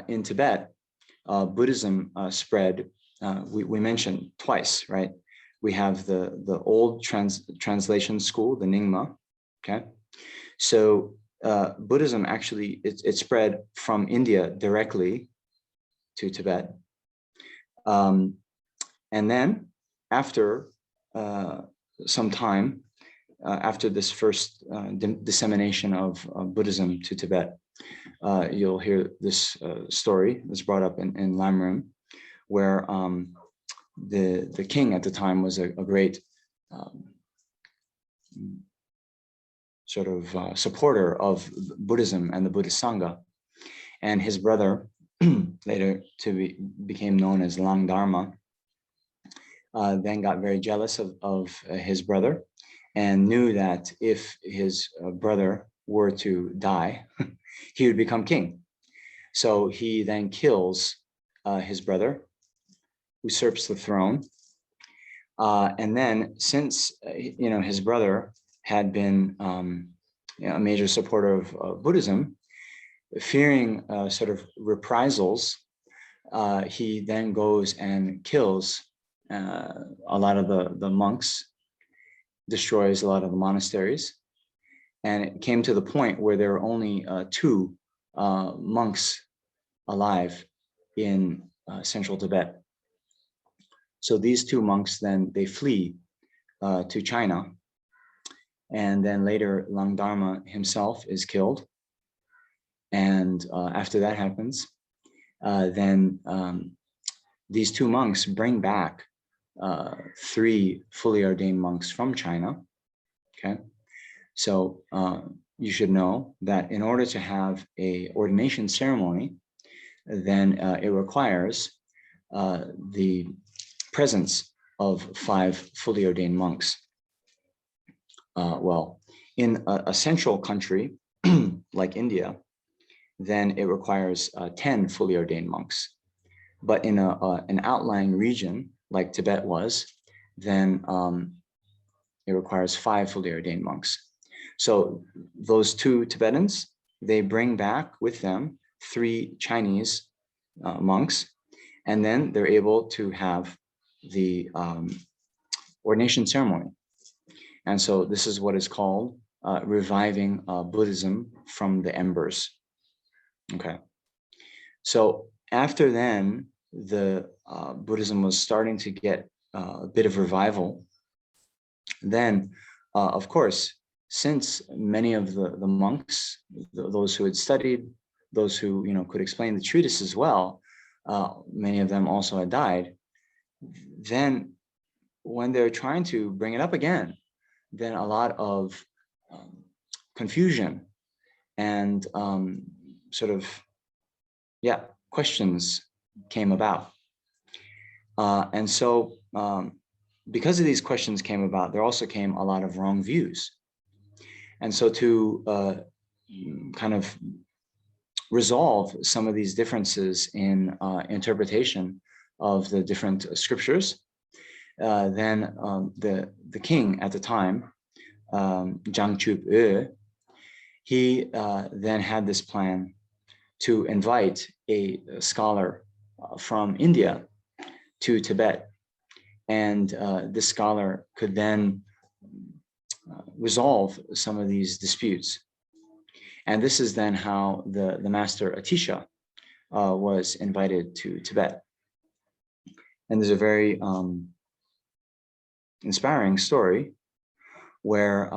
In Tibet, Buddhism spread, we mentioned twice, right? We have the old translation school, the Nyingma, okay? So Buddhism actually, it spread from India directly to Tibet. And then after some time, after this first dissemination of Buddhism to Tibet, you'll hear this story that's brought up in Lamrim, where the king at the time was a great sort of supporter of Buddhism and the Buddhist Sangha. And his brother, later became known as Lang Dharma, then got very jealous of his brother, and knew that if his brother were to die, he would become king. So he then kills his brother, usurps the throne. And then since, his brother had been a major supporter of Buddhism, fearing sort of reprisals, he then goes and kills a lot of the monks, destroys a lot of the monasteries. And it came to the point where there were only two monks alive in central Tibet. So these two monks then, they flee to China. And then later, Lang Dharma himself is killed. And after that happens, then these two monks bring back three fully ordained monks from China, okay? So you should know that in order to have a ordination ceremony, then it requires the presence of 5 fully ordained monks. Well, in a central country like India, then it requires 10 fully ordained monks. But in an outlying region like Tibet was, then it requires 5 fully ordained monks. So those 2 Tibetans, they bring back with them 3 Chinese monks, and then they're able to have the ordination ceremony. And so this is what is called reviving Buddhism from the embers. Okay. So after then, the Buddhism was starting to get a bit of revival. Then, of course, since many of the monks, those who had studied, those who could explain the treatises well, many of them also had died. Then, when they're trying to bring it up again, then a lot of confusion and questions came about. And so because of these questions came about, there also came a lot of wrong views. And so to kind of resolve some of these differences in interpretation of the different scriptures, then the king at the time, Zhang Chup, he then had this plan to invite a scholar from India to Tibet. And this scholar could then resolve some of these disputes. And this is then how the master Atisha was invited to Tibet. And there's a very inspiring story where,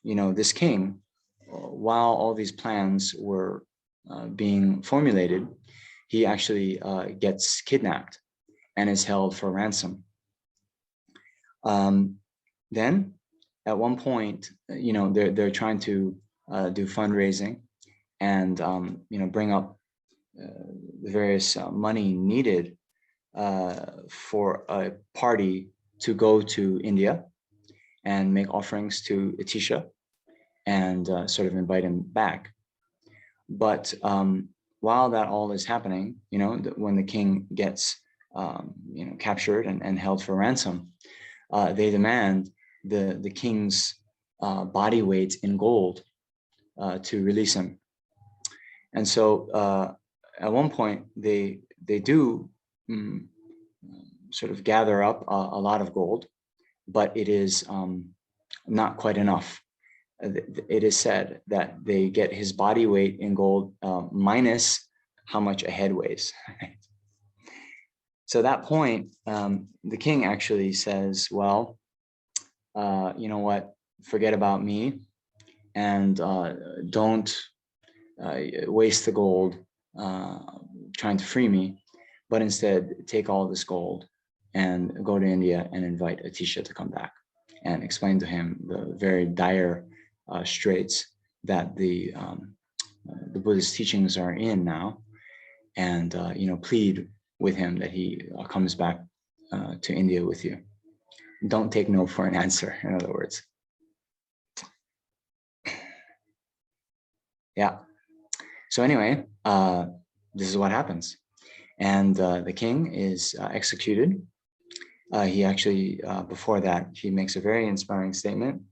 this king, while all these plans were being formulated, he actually gets kidnapped and is held for ransom. Then at one point, they're trying to do fundraising and, bring up the various money needed for a party to go to India and make offerings to Atisha and sort of invite him back. But while that all is happening, when the king gets captured and held for ransom, they demand the king's body weight in gold to release him. And so at one point they do sort of gather up a lot of gold, but it is not quite enough. It is said that they get his body weight in gold minus how much a head weighs. So at that point, the king actually says, well, you know what, forget about me and don't waste the gold trying to free me, but instead take all this gold and go to India and invite Atisha to come back and explain to him the very dire straits that the Buddhist teachings are in now, and plead with him that he comes back to India with you. Don't take no for an answer, in other words. Yeah. So anyway, this is what happens. And the king is executed. He actually, before that, he makes a very inspiring statement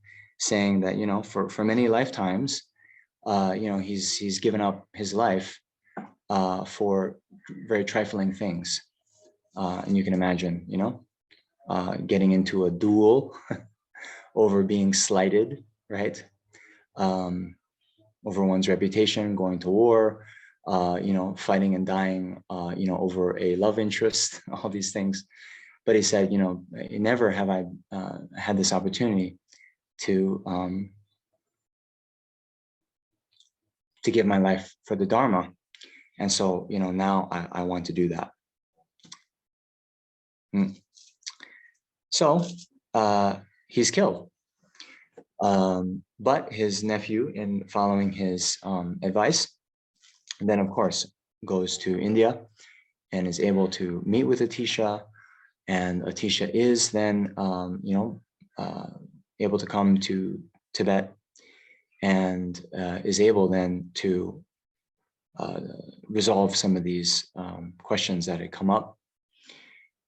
saying that, for many lifetimes, he's given up his life for very trifling things. And you can imagine, getting into a duel over being slighted, right? Over one's reputation, going to war, fighting and dying, over a love interest, all these things. But he said, never have I had this opportunity to give my life for the Dharma. And so, now I want to do that. So he's killed. But his nephew, in following his advice, then of course goes to India and is able to meet with Atisha, and Atisha is then able to come to Tibet and is able then to resolve some of these questions that had come up.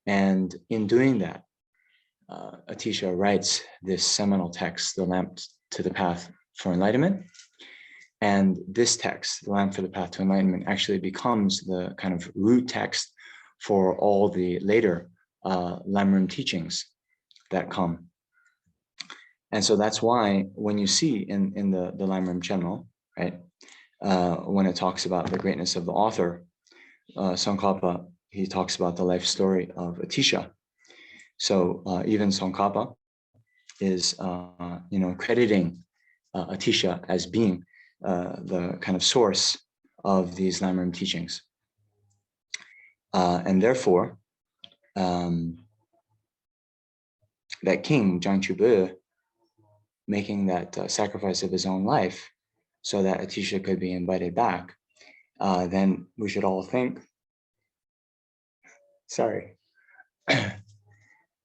And in doing that, Atisha writes this seminal text, The Lamp to the Path for Enlightenment. And this text, The Lamp for the Path to Enlightenment, actually becomes the kind of root text for all the later Lamrim teachings that come. And so that's why when you see in the Lamrim Channel, right, when it talks about the greatness of the author, Tsongkhapa, he talks about the life story of Atisha. So even Tsongkhapa is, crediting Atisha as being the kind of source of these Lamrim teachings. And therefore, that king, Zhang Chubi, making that sacrifice of his own life so that Atisha could be invited back, then we should all think,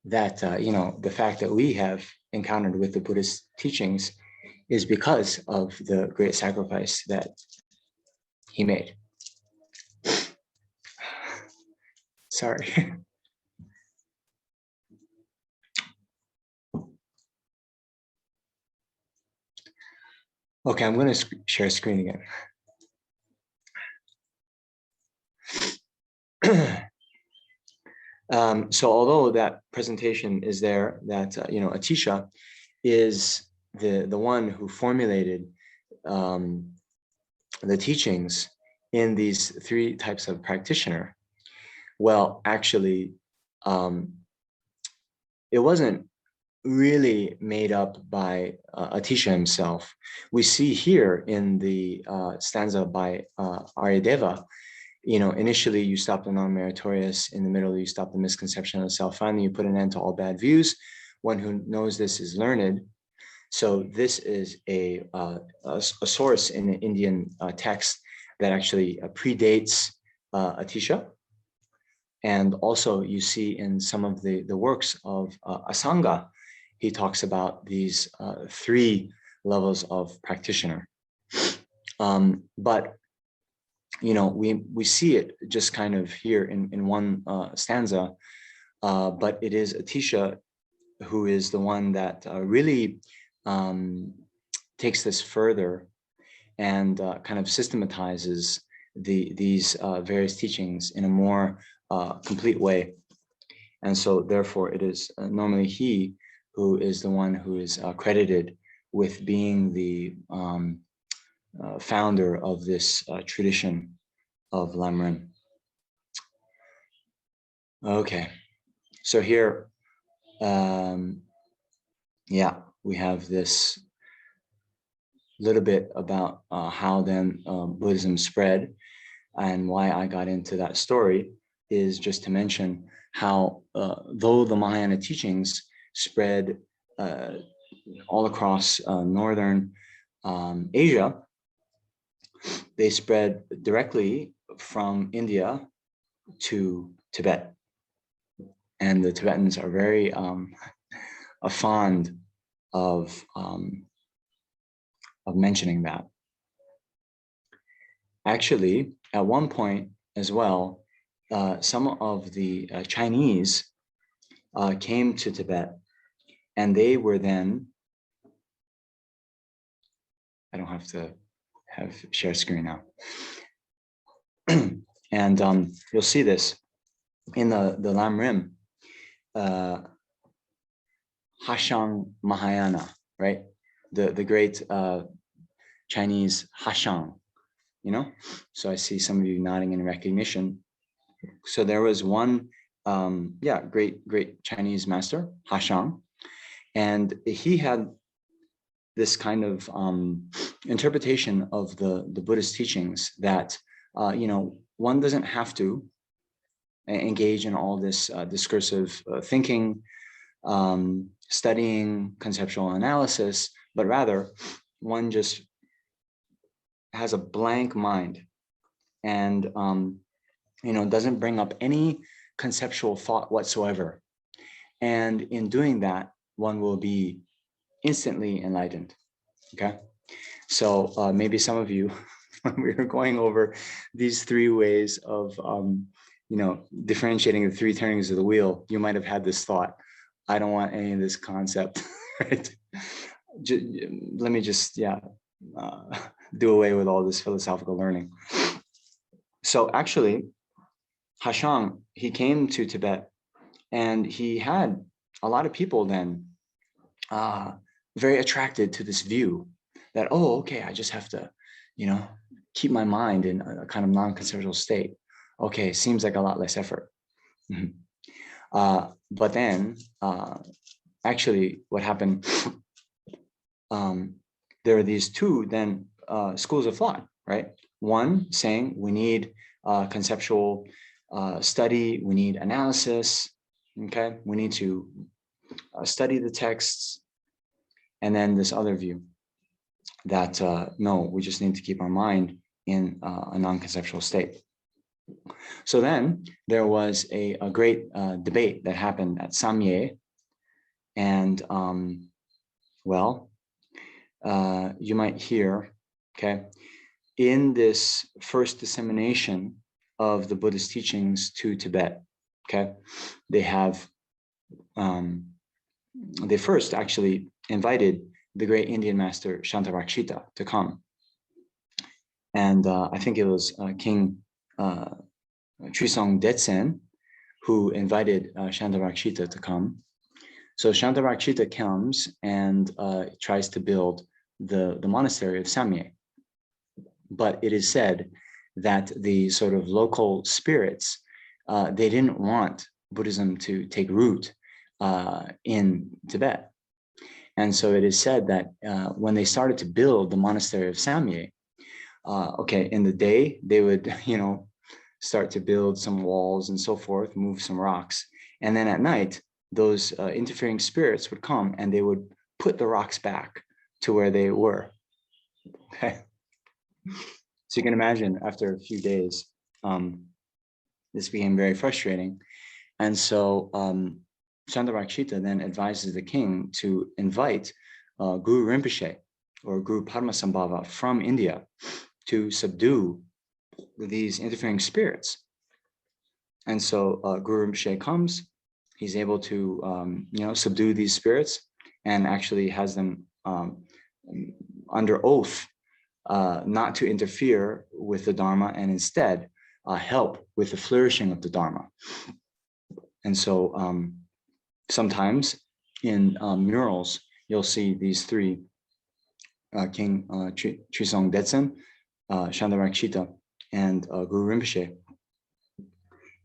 that, the fact that we have encountered with the Buddhist teachings is because of the great sacrifice that he made. Sorry. Okay, I'm going to share screen again. So although that presentation is there, that Atisha is the one who formulated the teachings in these three types of practitioner. Well, actually, it wasn't really made up by Atisha himself. We see here in the stanza by Aryadeva, initially you stop the non-meritorious, in the middle you stop the misconception of the self, finally you put an end to all bad views. One who knows this is learned. So this is a source in an Indian text that actually predates Atisha. And also you see in some of the works of Asanga, he talks about these three levels of practitioner. But we see it just kind of here in one stanza, but it is Atisha who is the one that really takes this further and kind of systematizes these various teachings in a more complete way. And so therefore it is normally he who is the one who is credited with being the founder of this tradition of Lamrim. Okay, so here, we have this little bit about how then Buddhism spread, and why I got into that story is just to mention how though the Mahayana teachings spread all across northern Asia, they spread directly from India to Tibet. And the Tibetans are very fond of mentioning that. Actually, at one point as well, some of the Chinese came to Tibet, and they were then, I don't have to share screen now. And you'll see this in the Lamrim, Hashang Mahayana, right? The great Chinese Hashang, So I see some of you nodding in recognition. So there was one, great Chinese master, Hashang, and he had this kind of interpretation of the Buddhist teachings that, one doesn't have to engage in all this discursive thinking, studying conceptual analysis, but rather one just has a blank mind and, doesn't bring up any conceptual thought whatsoever. And in doing that, one will be instantly enlightened. Okay, so maybe some of you, when we were going over these three ways of differentiating the three turnings of the wheel, you might have had this thought, I don't want any of this concept, right? Let me just do away with all this philosophical learning. So actually, Hashang, he came to Tibet And he had a lot of people then very attracted to this view that, oh, okay, I just have to, keep my mind in a kind of non-conceptual state. Okay, seems like a lot less effort. But then actually what happened, there are these two then schools of thought, right? One saying we need conceptual study, we need analysis, okay? We need to study the texts. And then this other view that no, we just need to keep our mind in a non-conceptual state. So then there was a great debate that happened at Samye. And you might hear, okay, in this first dissemination of the Buddhist teachings to Tibet, okay, they have, they first actually invited the great Indian master Shantarakshita to come. And I think it was King Trisong Detsen who invited Shantarakshita to come. So Shantarakshita comes and tries to build the monastery of Samye. But it is said that the sort of local spirits, they didn't want Buddhism to take root in Tibet. And so it is said that when they started to build the monastery of Samye, in the day, they would, start to build some walls and so forth, move some rocks. And then at night, those interfering spirits would come and they would put the rocks back to where they were. Okay. So you can imagine after a few days, this became very frustrating. And so Shantarakshita then advises the king to invite Guru Rinpoche or Guru Padmasambhava from India to subdue these interfering spirits. And so Guru Rinpoche comes, he's able to, subdue these spirits and actually has them under oath not to interfere with the Dharma and instead help with the flourishing of the Dharma. And so sometimes in murals, you'll see these three, King Trisong Detsen, Shantarakshita, and Guru Rinpoche.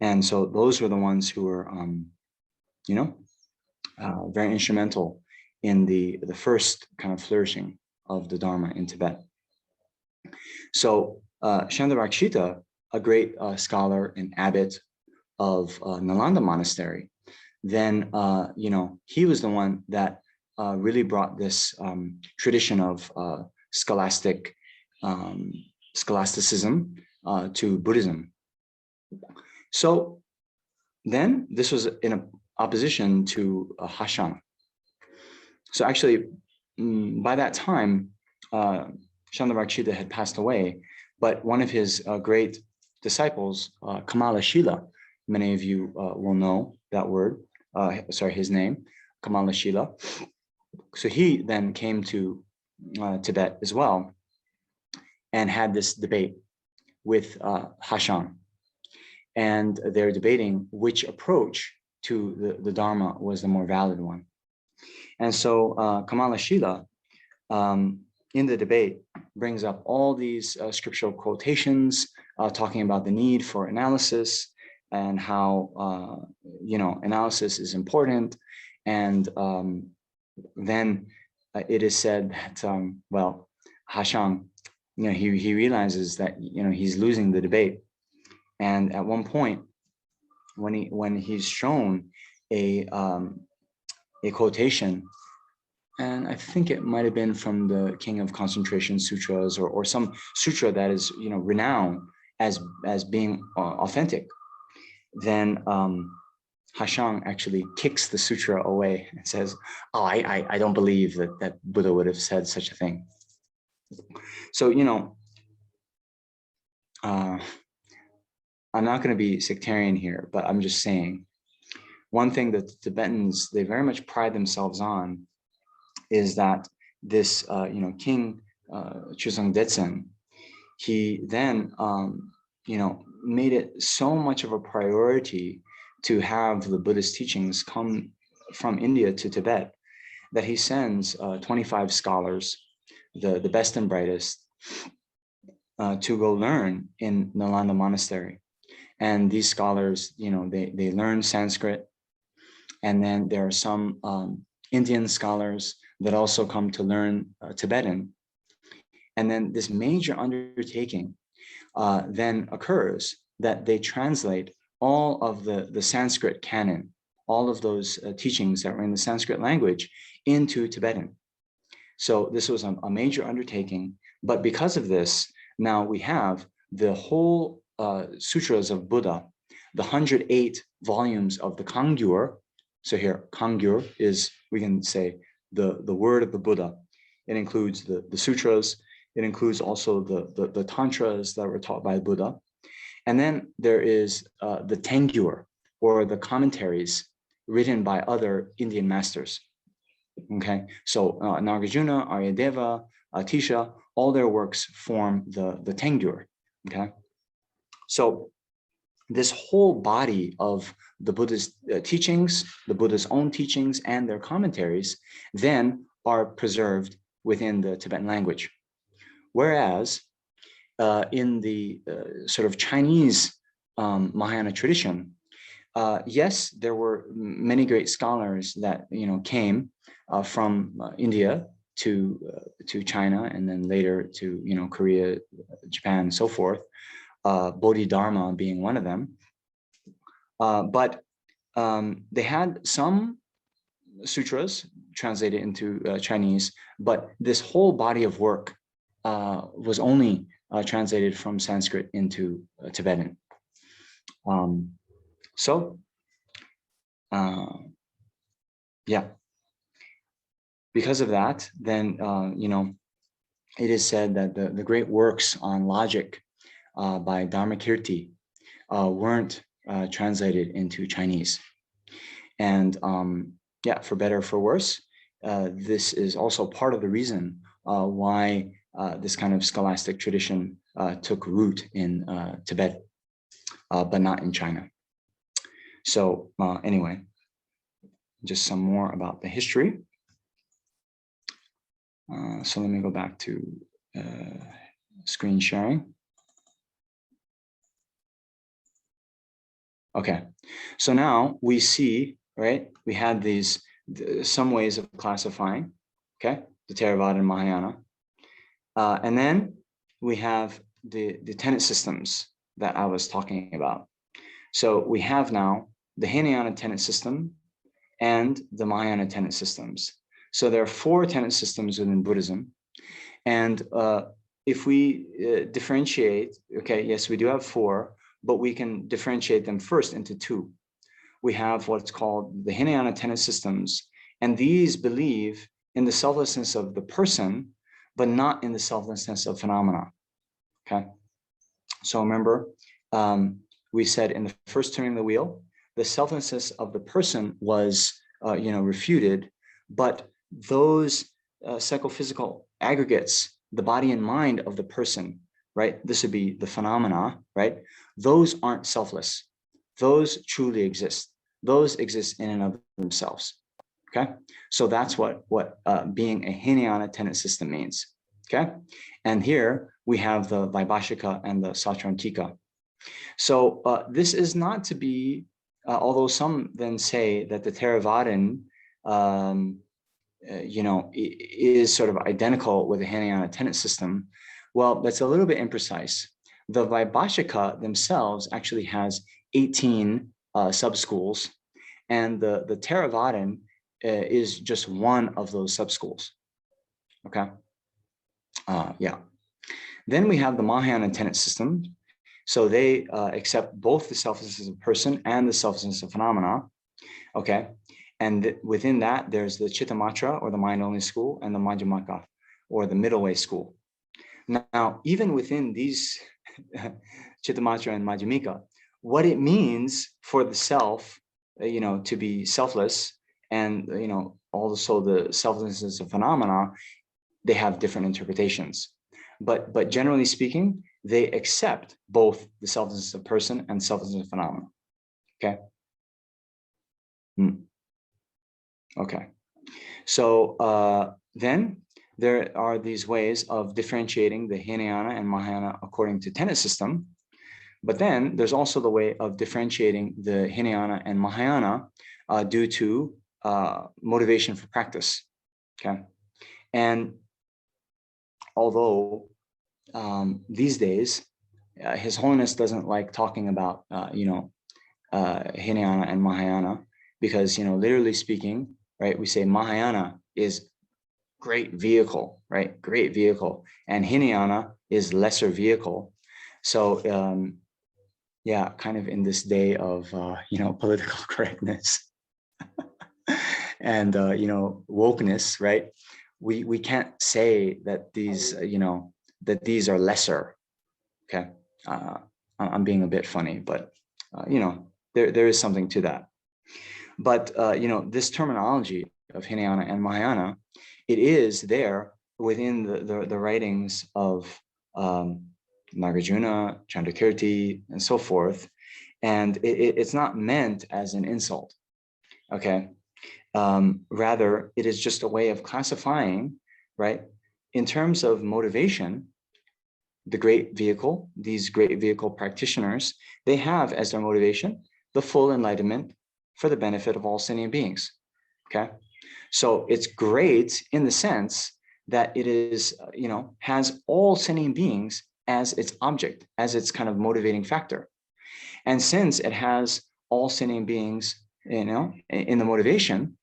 And so those were the ones who were, very instrumental in the first kind of flourishing of the Dharma in Tibet. So Shantarakshita, a great scholar and abbot of Nalanda Monastery, then, he was the one that really brought this tradition of scholasticism to Buddhism. So then this was in opposition to Hashang. So actually, by that time, Shantarakshita had passed away, but one of his great disciples, Kamala Shila, many of you will know that word, his name, Kamala Shila. So he then came to Tibet as well and had this debate with Hashang. And they're debating which approach to the Dharma was the more valid one. And so Kamala Shila, in the debate, brings up all these scriptural quotations talking about the need for analysis and how, analysis is important. And then it is said that, Hashang, he realizes that, he's losing the debate. And at one point, when he's shown a quotation, and I think it might have been from the King of Concentration Sutras or some sutra that is, renowned as being authentic, then Hashang actually kicks the sutra away and says, "Oh, I don't believe that Buddha would have said such a thing." So, I'm not going to be sectarian here, but I'm just saying one thing that the Tibetans, they very much pride themselves on is that this, King Trisong Detsen, he then, made it so much of a priority to have the Buddhist teachings come from India to Tibet, that he sends 25 scholars, the best and brightest, to go learn in Nalanda Monastery. And these scholars, they learn Sanskrit. And then there are some Indian scholars that also come to learn Tibetan. And then this major undertaking then occurs that they translate all of the Sanskrit canon, all of those teachings that were in the Sanskrit language into Tibetan. So this was a major undertaking, but because of this, now we have the whole sutras of Buddha, the 108 volumes of the Kangyur. So here, Kangyur is, we can say, the word of the Buddha. It includes the sutras. It includes also the tantras that were taught by Buddha. And then there is the Tengyur, or the commentaries written by other Indian masters. Okay, so Nagarjuna, Aryadeva, Atisha, all their works form the Tengyur. Okay, so this whole body of the Buddhist teachings, the Buddha's own teachings and their commentaries, then are preserved within the Tibetan language. Whereas in the sort of Chinese Mahayana tradition, yes, there were many great scholars that came from India to China, and then later to Korea, Japan, and so forth. Bodhidharma being one of them, but they had some sutras translated into Chinese, but this whole body of work was only translated from Sanskrit into Tibetan. Yeah, because of that, then it is said that the great works on logic by Dharmakirti weren't translated into Chinese. And yeah, for better or for worse, this is also part of the reason why this kind of scholastic tradition took root in Tibet, but not in China. So anyway, just some more about the history. So let me go back to screen sharing. Okay, so now we see, right, we had these some ways of classifying, okay, the Theravada and Mahayana. And then we have the tenet systems that I was talking about. So we have now the Hinayana tenet system and the Mahayana tenet systems. So there are 4 tenet systems within Buddhism. And if we differentiate, okay, yes, we do have 4, but we can differentiate them first into 2. We have what's called the Hinayana tenet systems, and these believe in the selflessness of the person, but not in the selflessness of phenomena. Okay, so remember, we said in the first turning of the wheel, the selflessness of the person was, refuted, but those psychophysical aggregates, the body and mind of the person, right? This would be the phenomena, right? Those aren't selfless. Those truly exist. Those exist in and of themselves. Okay, so that's what being a Hinayana tenet system means. Okay, and here we have the Vaibhashika and the Sautrantika. So this is not to be, although some then say that the Theravadan, is sort of identical with the Hinayana tenet system. Well, that's a little bit imprecise. The Vaibhashika themselves actually has 18 sub-schools, and the Theravadan is just one of those sub-schools. Okay. Yeah. Then we have the Mahayana tenet system. So they accept both the selflessness of person and the selflessness of phenomena. Okay. And within that, there's the Chittamatra, or the mind-only school, and the Madhyamaka, or the middle way school. Now, even within these Chittamatra and Madhyamika, what it means for the self, to be selfless, and also the selflessness of phenomena, they have different interpretations. But generally speaking, they accept both the selflessness of person and selflessness of phenomena. Okay. Okay. So then there are these ways of differentiating the Hinayana and Mahayana according to tenet system. But then there's also the way of differentiating the Hinayana and Mahayana due to motivation for practice. Okay. And although these days, His Holiness doesn't like talking about, Hinayana and Mahayana because, literally speaking, right, we say Mahayana is great vehicle, right? Great vehicle. And Hinayana is lesser vehicle. So, yeah, kind of in this day of, political correctness and, wokeness, right? We can't say that these, that these are lesser. Okay. I'm being a bit funny, but, there is something to that. But, this terminology of Hinayana and Mahayana, it is there within the writings of Nagarjuna, Chandrakirti, and so forth. And it's not meant as an insult, okay? Rather, it is just a way of classifying, right? In terms of motivation, the great vehicle, these great vehicle practitioners, they have as their motivation the full enlightenment for the benefit of all sentient beings, okay? So it's great in the sense that it is, has all sentient beings as its object, as its kind of motivating factor. And since it has all sentient beings, in the motivation,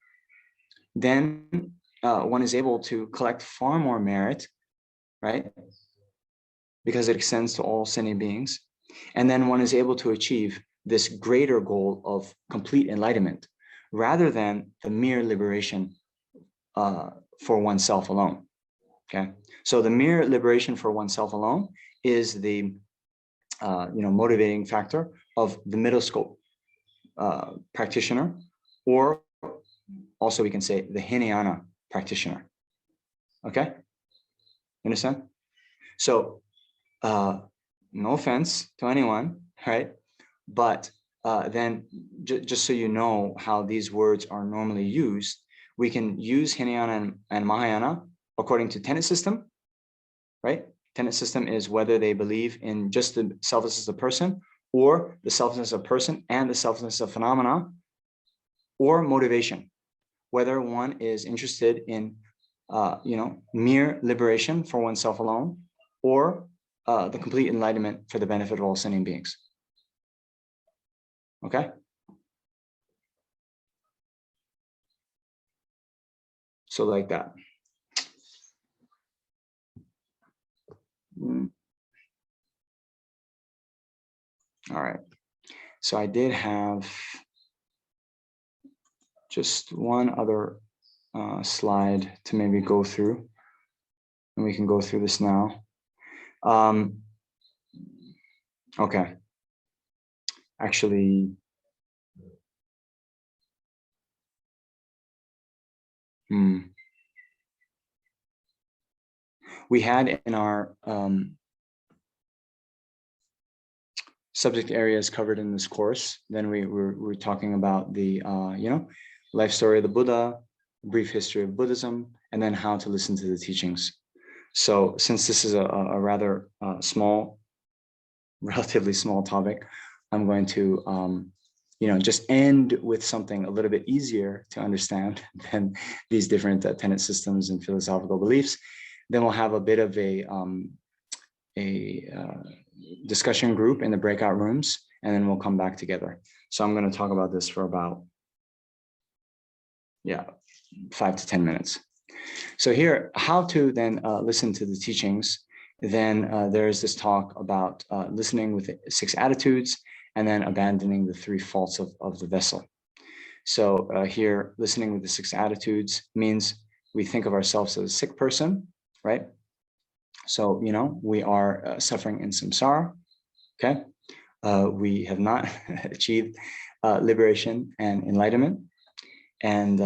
then one is able to collect far more merit, right? Because it extends to all sentient beings. And then one is able to achieve this greater goal of complete enlightenment rather than the mere liberation for oneself alone. Okay, so the mere liberation for oneself alone is the motivating factor of the middle scope practitioner, or also we can say the Hinayana practitioner. Okay, understand? So no offense to anyone, right? But then just so you know how these words are normally used, we can use Hinayana and Mahayana according to tenet system, right? Tenet system is whether they believe in just the selflessness of person, or the selflessness of person and the selflessness of phenomena, or motivation, whether one is interested in mere liberation for oneself alone, or the complete enlightenment for the benefit of all sentient beings. Okay. So like that. All right. So I did have just one other slide to maybe go through, and we can go through this now. Okay. Actually, we had in our subject areas covered in this course, then we were talking about the life story of the Buddha, brief history of Buddhism, and then how to listen to the teachings. So since this is a rather small, relatively small topic, I'm going to just end with something a little bit easier to understand than these different tenet systems and philosophical beliefs. Then we'll have a bit of a discussion group in the breakout rooms, and then we'll come back together. So I'm going to talk about this for about 5 to 10 minutes. So here, how to then listen to the teachings. Then there's this talk about listening with 6 attitudes, and then abandoning the 3 faults of the vessel. So here, listening with the 6 attitudes means we think of ourselves as a sick person, right? So, we are suffering in samsara, okay? We have not achieved liberation and enlightenment. And,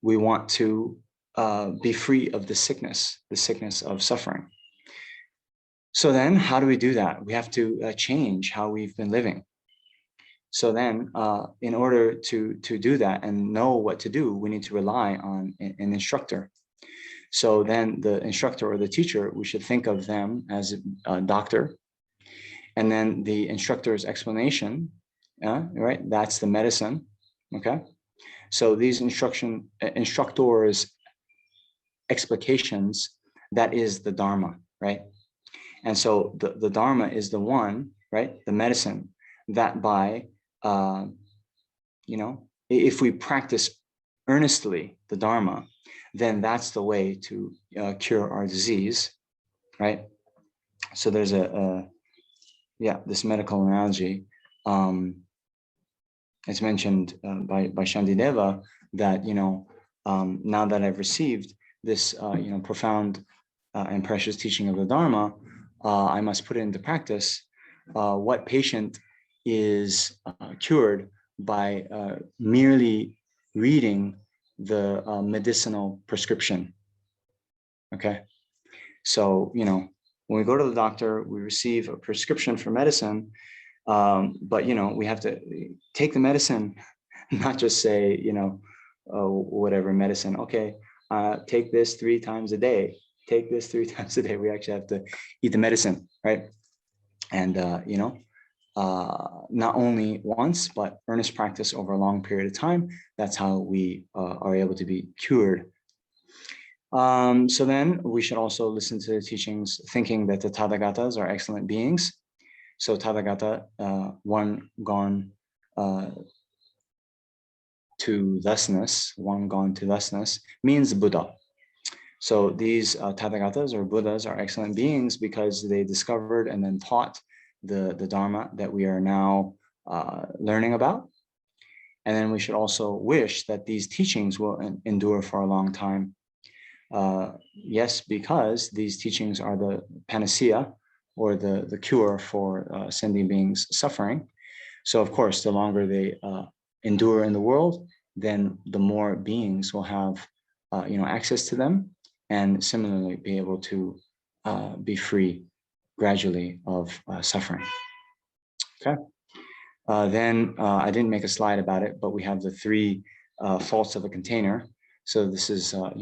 we want to be free of the sickness of suffering. So then how do we do that? We have to change how we've been living. So then in order to do that and know what to do, we need to rely on an instructor. So then the instructor or the teacher, we should think of them as a doctor. And then the instructor's explanation, right? That's the medicine, okay? So these instructors' explications, that is the Dharma, right? And so the Dharma is the one, right? The medicine that by, if we practice earnestly the Dharma, then that's the way to cure our disease, right? So there's this medical analogy. It's mentioned by Shantideva that, now that I've received this, profound and precious teaching of the Dharma, I must put it into practice. What patient is cured by merely reading the medicinal prescription? Okay, so when we go to the doctor, we receive a prescription for medicine, but we have to take the medicine, not just say whatever medicine. Okay, take this 3 times a day. Take this 3 times a day. We actually have to eat the medicine, right? And not only once, but earnest practice over a long period of time. That's how we are able to be cured. So then we should also listen to the teachings, thinking that the Tathagatas are excellent beings. So Tathagata, one gone to thusness, means Buddha. So these Tathagatas or Buddhas are excellent beings because they discovered and then taught the Dharma that we are now learning about. And then we should also wish that these teachings will endure for a long time. Yes, because these teachings are the panacea, or the cure for sentient beings suffering. So of course, the longer they endure in the world, then the more beings will have access to them, and similarly be able to be free gradually of suffering. Okay. Then I didn't make a slide about it, but we have the 3 faults of a container. So this is sort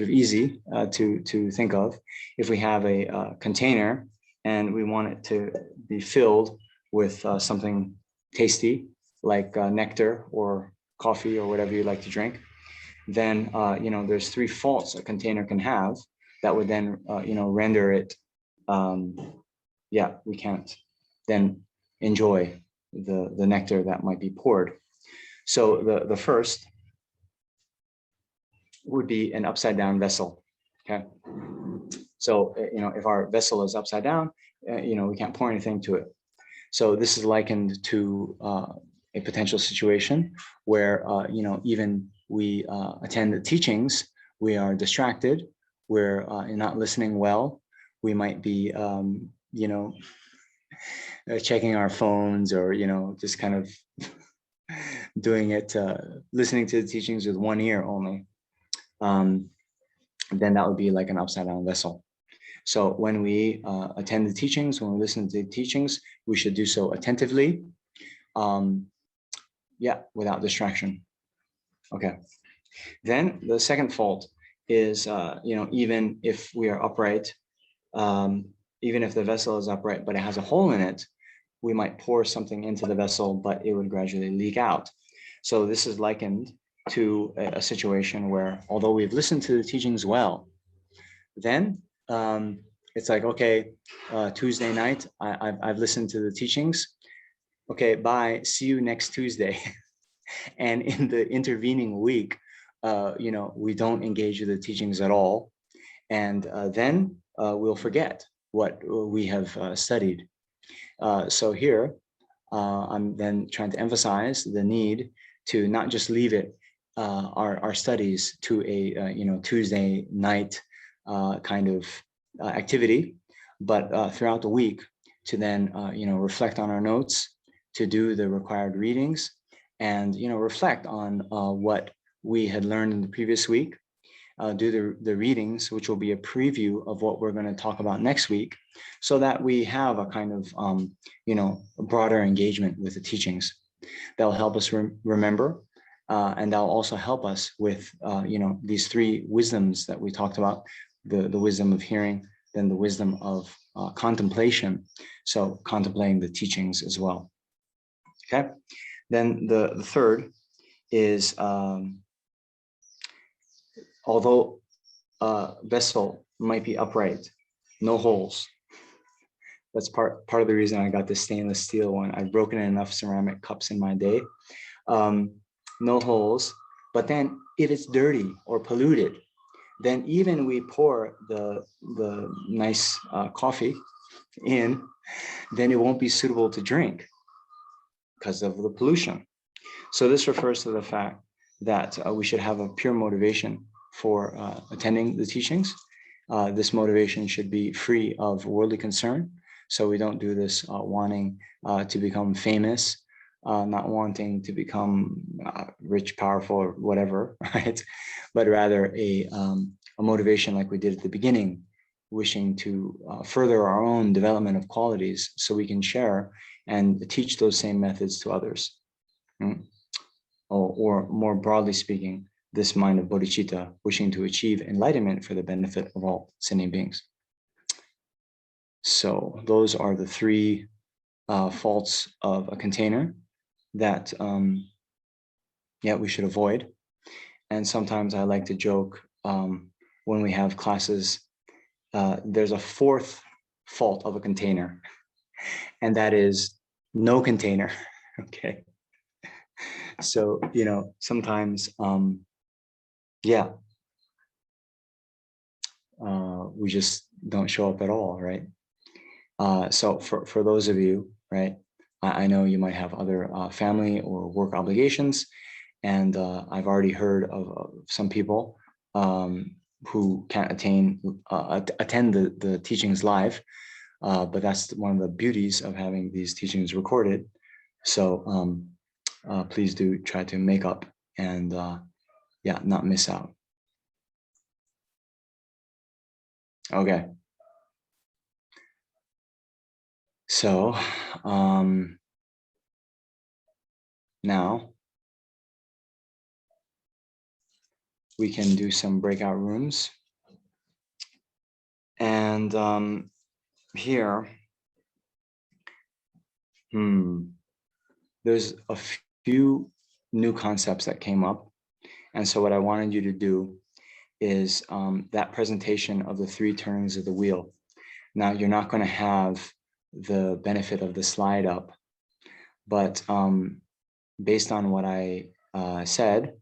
of easy to think of. If we have a container and we want it to be filled with something tasty, like nectar or coffee or whatever you like to drink, then there's 3 faults a container can have that would then render it, we can't then enjoy the nectar that might be poured. So the first would be an upside down vessel. Okay, so if our vessel is upside down, we can't pour anything to it. So this is likened to a potential situation where even we attend the teachings, we are distracted, we're not listening well, we might be checking our phones, or just kind of doing it, listening to the teachings with one ear only. Then that would be like an upside down vessel. So when we attend the teachings, when we listen to the teachings, we should do so attentively, without distraction. Okay. Then the second fault is, even if we are upright, even if the vessel is upright, but it has a hole in it, we might pour something into the vessel, but it would gradually leak out. So this is likened to a situation where, although we've listened to the teachings well, then it's like, okay, Tuesday night, I've listened to the teachings. Okay, bye, see you next Tuesday. And in the intervening week, we don't engage with the teachings at all. And then we'll forget what we have studied. So here, I'm then trying to emphasize the need to not just leave it, our studies, to a Tuesday night kind of activity, but throughout the week to then reflect on our notes, to do the required readings, and reflect on what we had learned in the previous week, do the readings, which will be a preview of what we're going to talk about next week, so that we have a kind of, a broader engagement with the teachings. That'll help us remember, and that'll also help us with, these three wisdoms that we talked about, the wisdom of hearing, then the wisdom of contemplation. So contemplating the teachings as well. Okay. Then the third is, although a vessel might be upright, no holes. That's part of the reason I got this stainless steel one. I've broken enough ceramic cups in my day. No holes. But then if it's dirty or polluted, then even we pour the nice coffee in, then it won't be suitable to drink because of the pollution. So this refers to the fact that we should have a pure motivation for attending the teachings. This motivation should be free of worldly concern. So we don't do this wanting to become famous, not wanting to become rich, powerful, or whatever, right? But rather a motivation like we did at the beginning, wishing to further our own development of qualities so we can share and teach those same methods to others. Or more broadly speaking, this mind of bodhicitta, wishing to achieve enlightenment for the benefit of all sentient beings. So those are the three faults of a container that we should avoid. And sometimes I like to joke when we have classes, there's a fourth fault of a container, and that is no container. Okay. So, sometimes, we just don't show up at all, right? So for those of you, right, I know you might have other family or work obligations, and I've already heard of some people who can't attend the teachings live, but that's one of the beauties of having these teachings recorded. So please do try to make up and not miss out. Okay. So now we can do some breakout rooms. And here, there's a few new concepts that came up. And so what I wanted you to do is that presentation of the three turnings of the wheel. Now, you're not going to have the benefit of the slide up, but based on what I said,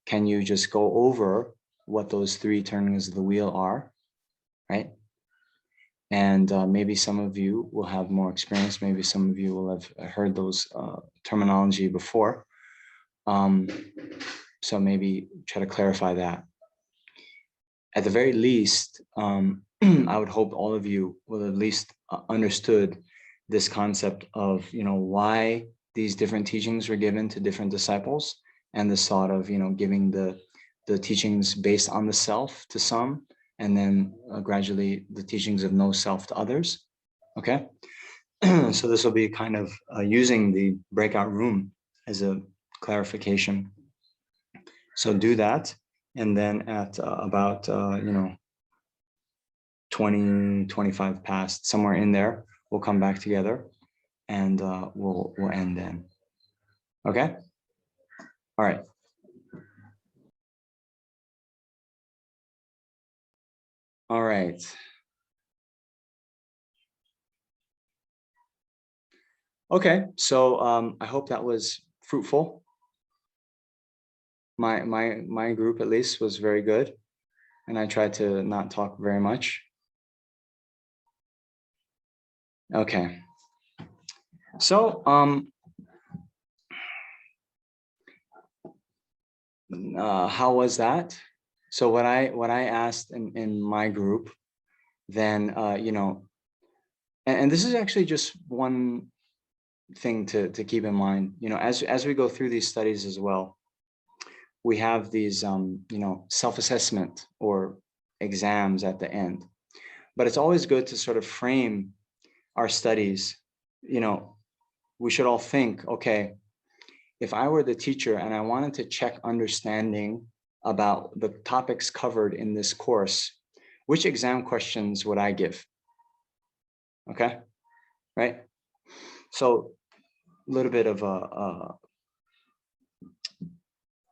can you just go over what those three turnings of the wheel are, right? And maybe some of you will have more experience. Maybe some of you will have heard those terminology before. So maybe try to clarify that. At the very least, I would hope all of you will at least understood this concept of, why these different teachings were given to different disciples, and this thought of, giving the teachings based on the self to some, and then gradually the teachings of no self to others. Okay. So this will be kind of using the breakout room as a clarification. So do that. And then at about, 20, 25 past, somewhere in there, we'll come back together and we'll end then. Okay. All right. All right. Okay. So I hope that was fruitful. My group at least was very good, and I tried to not talk very much. Okay. So how was that? So what I asked in my group, then and this is actually just one thing to keep in mind, as we go through these studies as well, we have these, self-assessment or exams at the end. But it's always good to sort of frame our studies. We should all think, okay, if I were the teacher and I wanted to check understanding about the topics covered in this course, which exam questions would I give? Okay, right? So a little bit of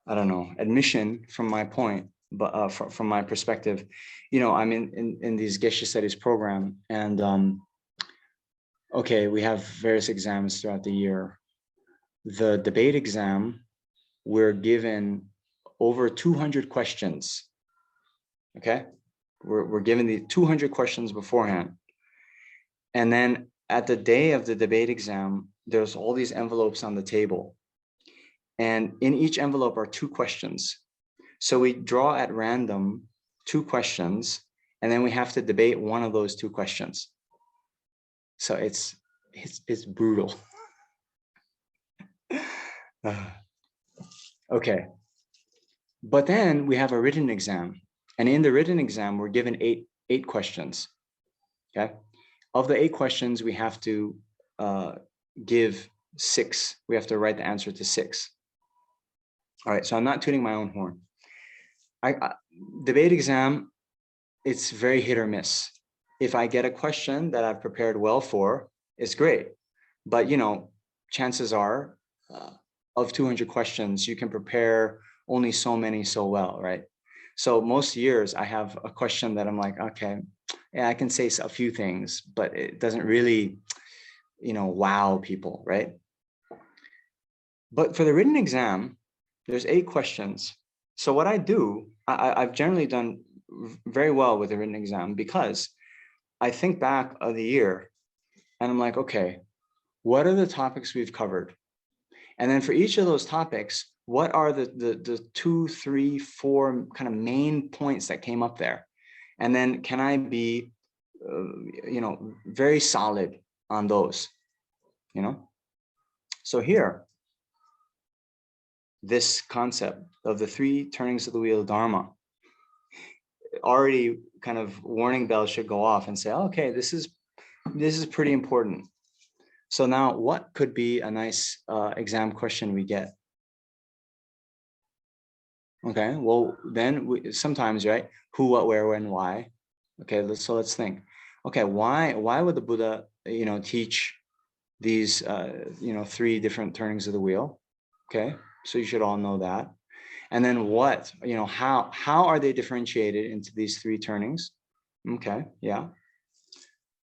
I don't know, admission from my point, but from my perspective, I'm in these Geshe studies program, and okay, we have various exams throughout the year. The debate exam, we're given over 200 questions. Okay, we're given the 200 questions beforehand, and then at the day of the debate exam, there's all these envelopes on the table. And in each envelope are 2 questions. So we draw at random 2 questions, and then we have to debate one of those 2 questions. So it's brutal. Okay. But then we have a written exam. And in the written exam, we're given eight questions. Okay. Of the 8 questions, we have to give 6. We have to write the answer to 6. All right, so I'm not tooting my own horn. Debate exam, it's very hit or miss. If I get a question that I've prepared well for, it's great. But chances are, of 200 questions, you can prepare only so many so well, right? So most years I have a question that I'm like, okay, yeah, I can say a few things, but it doesn't really, wow people, right? But for the written exam, there's 8 questions. So what I do, I've generally done very well with the written exam because I think back of the year and I'm like, okay, what are the topics we've covered? And then for each of those topics, what are the 2, 3, 4 kind of main points that came up there? And then can I be, very solid on those, So here, this concept of the 3 turnings of the wheel Dharma, already kind of warning bells should go off and say, okay, this is pretty important. So now what could be a nice exam question we get? Okay, well, then sometimes, right? Who, what, where, when, why? Okay, let's think. Okay, why would the Buddha, teach these, 3 different turnings of the wheel? Okay, so you should all know that. And then what, how are they differentiated into these 3 turnings? Okay, yeah.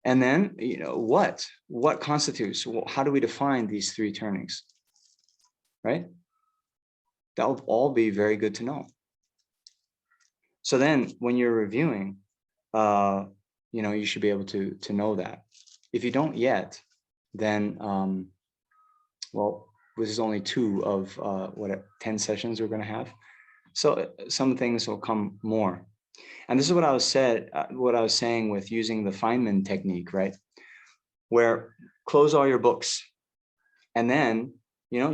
And then, what constitutes, how do we define these 3 turnings, right? That would all be very good to know. So then when you're reviewing, you should be able to know that. If you don't yet, then, well, this is only 2 of 10 sessions we're going to have. So some things will come more. And this is what I was saying with using the Feynman technique, right? Where close all your books. And then,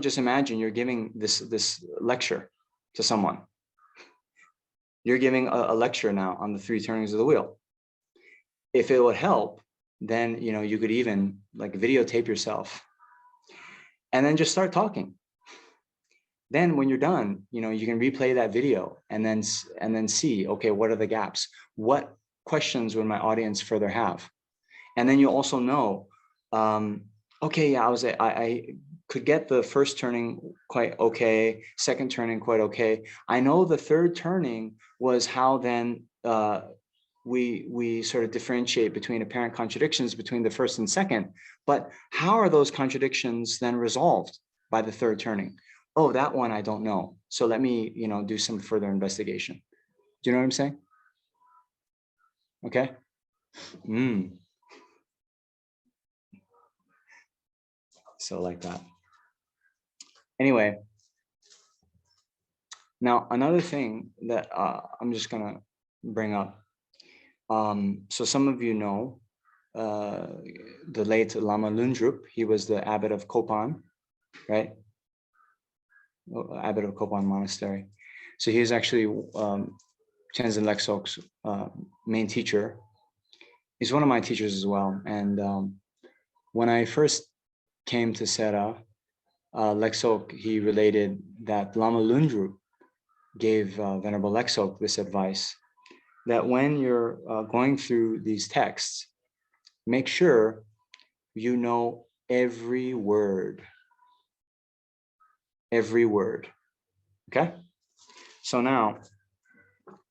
just imagine you're giving this lecture to someone. You're giving a lecture now on the 3 turnings of the wheel. If it would help, then, you could even videotape yourself and then just start talking. Then when you're done, you can replay that video and then see, okay, what are the gaps? What questions would my audience further have? And then you also know, okay, yeah, I could get the first turning quite okay, second turning quite okay. I know the third turning was how then we sort of differentiate between apparent contradictions between the first and second, but how are those contradictions then resolved by the third turning? Oh, that one I don't know. So let me, do some further investigation. Do you know what I'm saying? Okay. So like that. Anyway, now another thing that I'm just gonna bring up. So some of you know the late Lama Lundrup. He was the abbot of Kopan, right? Abbot of Kopan Monastery. So he's actually Tenzin Leksok's main teacher. He's one of my teachers as well. And when I first came to Sera, Leksok, he related that Lama Lundru gave Venerable Leksok this advice, that when you're going through these texts, make sure you know every word, okay? So now,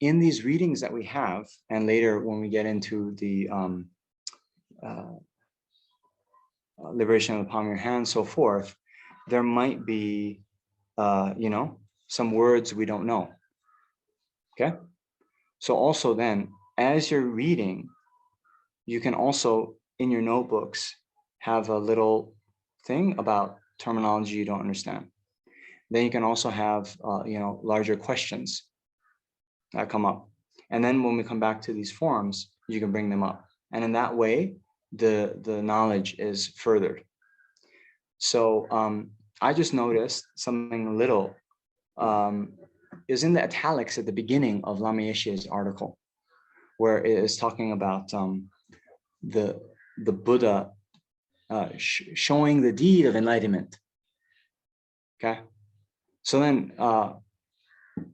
in these readings that we have, and later when we get into the liberation of the palm of your hand, so forth, there might be, some words we don't know, okay? So also then, as you're reading, you can also, in your notebooks, have a little thing about terminology you don't understand. Then you can also have, larger questions that come up. And then when we come back to these forums, you can bring them up. And in that way, the knowledge is furthered. So I just noticed something little is in the italics at the beginning of Lama Yeshe's article, where it is talking about the Buddha showing the deed of enlightenment. Okay, so then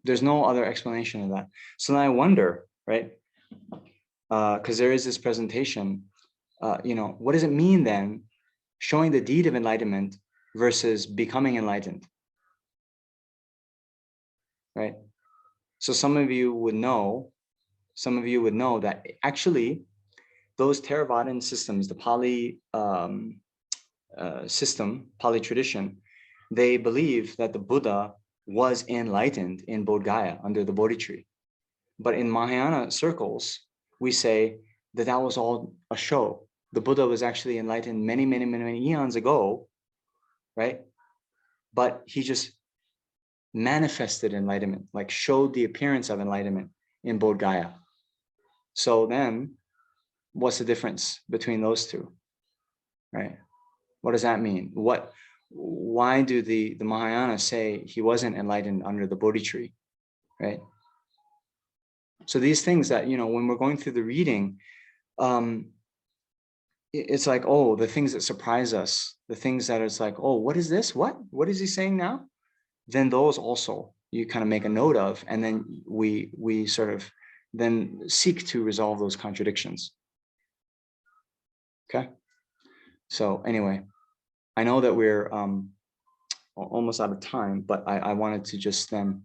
there's no other explanation of that. So then I wonder, right? Because there is this presentation, what does it mean then, showing the deed of enlightenment versus becoming enlightened, right? So some of you would know that actually those Theravadan systems, the Pali system, Pali tradition, they believe that the Buddha was enlightened in Bodh Gaya under the Bodhi tree. But in Mahayana circles, we say that that was all a show. The Buddha was actually enlightened many, many, many, many eons ago, right? But he just manifested enlightenment, like showed the appearance of enlightenment in Bodh Gaya. So then, what's the difference between those two, right? What does that mean? Why do the Mahayana say he wasn't enlightened under the Bodhi tree, right? So these things that, when we're going through the reading, it's like, oh, the things that surprise us, the things that it's like, oh, what is this? What is he saying now? Then those also you kind of make a note of, and then we sort of then seek to resolve those contradictions. Okay. So anyway, I know that we're almost out of time, but I wanted to just then,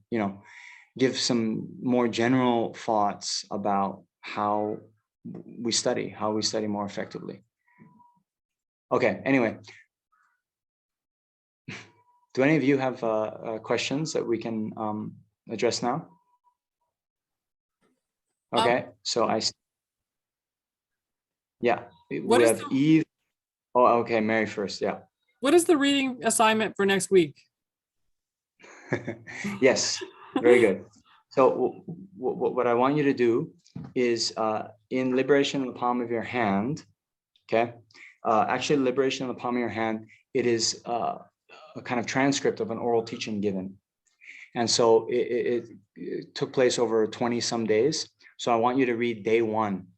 give some more general thoughts about how we study more effectively. Okay, anyway. Do any of you have questions that we can address now? Okay, so we have Eve. Oh, okay, Mary first, yeah. What is the reading assignment for next week? Yes, very good. So what I want you to do is in Liberation in the Palm of Your Hand, okay? Actually, Liberation in the Palm of Your Hand, it is a kind of transcript of an oral teaching given. And so it took place over 20 some days. So I want you to read day one,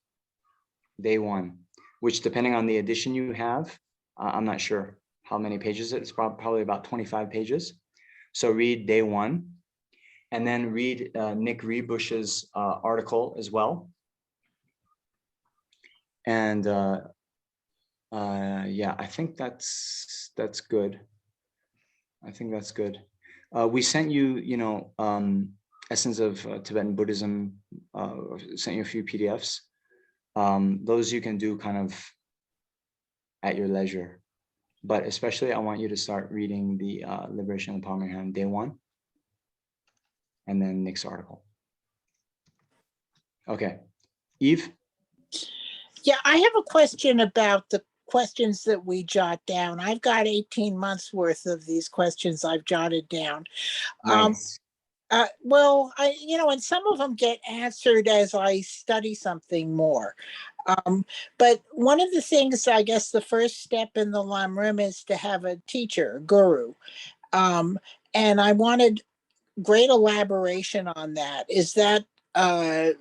which depending on the edition you have, I'm not sure how many pages it's probably about 25 pages. So read day one, and then read Nick Rebush's article as well. And yeah, I think that's good. I think that's good. We sent you, Essence of Tibetan Buddhism, sent you a few PDFs. Those you can do kind of at your leisure. But especially I want you to start reading the Liberation of the Palm of Your Hand, day one, and then Nick's article. Okay, Eve? Yeah, I have a question about the questions that we jot down. I've got 18 months worth of these questions I've jotted down. Nice. Well, and some of them get answered as I study something more. But one of the things, I guess the first step in the Lamrim is to have a teacher, a guru. And I wanted great elaboration on that. Is that a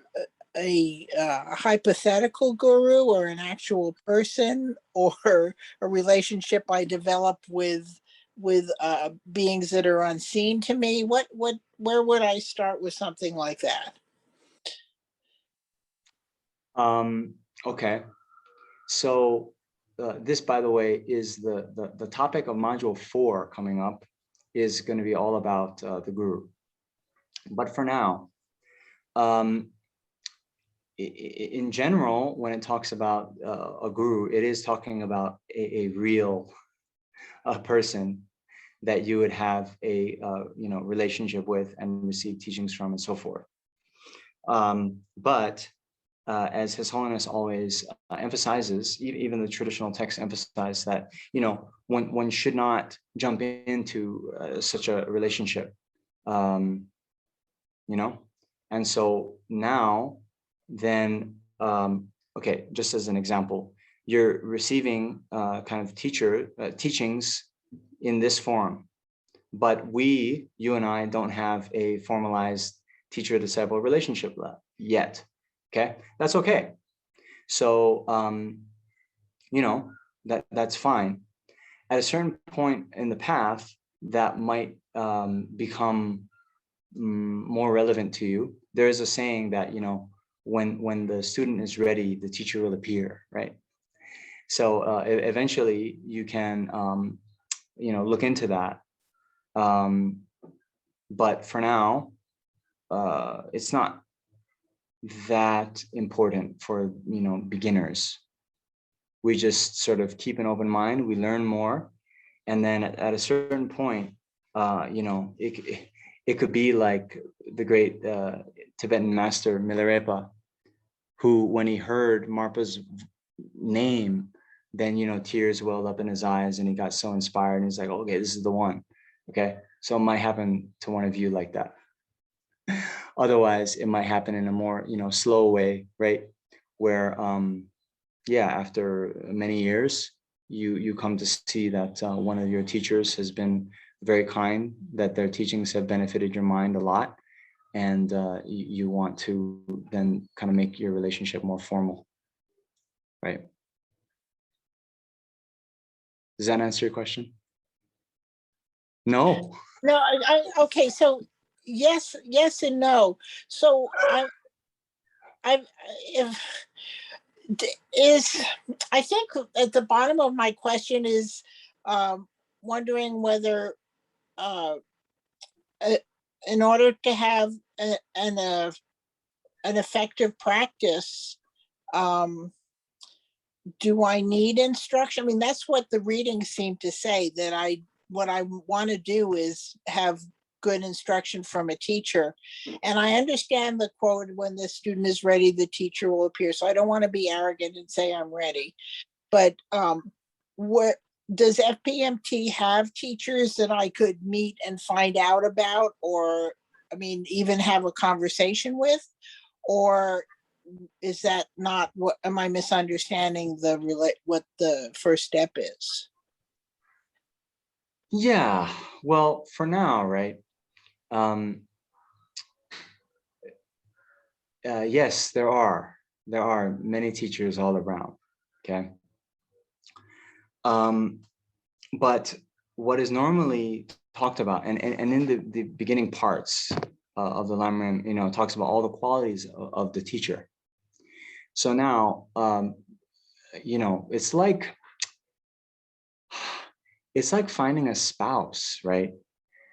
hypothetical guru or an actual person or a relationship I develop with beings that are unseen to me? Where would I start with something like that? Okay, so this, by the way, is the topic of module 4 coming up is going to be all about the guru. But for now, in general, when it talks about a guru, it is talking about a real person that you would have a relationship with and receive teachings from and so forth. But as His Holiness always emphasizes, even the traditional texts emphasize that one should not jump into such a relationship, and so now then, okay, just as an example, you're receiving kind of teachings in this form, but you and I don't have a formalized teacher-disciple relationship yet. Okay, that's okay. So that's fine. At a certain point in the path, that might become more relevant to you. There is a saying that when the student is ready, the teacher will appear, right? So eventually you can look into that, but for now it's not that important for beginners. We just sort of keep an open mind, we learn more, and then at a certain point it could be like the great Tibetan master Milarepa, who, when he heard Marpa's name, then tears welled up in his eyes and he got so inspired and he's like, okay, this is the one. Okay, so it might happen to one of you like that. Otherwise it might happen in a more slow way, right, where after many years you come to see that one of your teachers has been very kind, that their teachings have benefited your mind a lot, and you want to then kind of make your relationship more formal, right? Does that answer your question? No. No, okay, so yes and no. So I think at the bottom of my question is wondering whether in order to have an effective practice, do I need instruction? I mean, that's what the readings seem to say, that what I want to do is have good instruction from a teacher. And I understand the quote, when the student is ready, the teacher will appear. So I don't want to be arrogant and say I'm ready. But what does FPMT have teachers that I could meet and find out about, or even have a conversation with? Or is that not what, am I misunderstanding what the first step is? Yeah, well, for now, right? Yes, there are many teachers all around. Okay. But what is normally talked about, and in the beginning parts of the Lamrim, talks about all the qualities of the teacher. So now, it's like finding a spouse, right?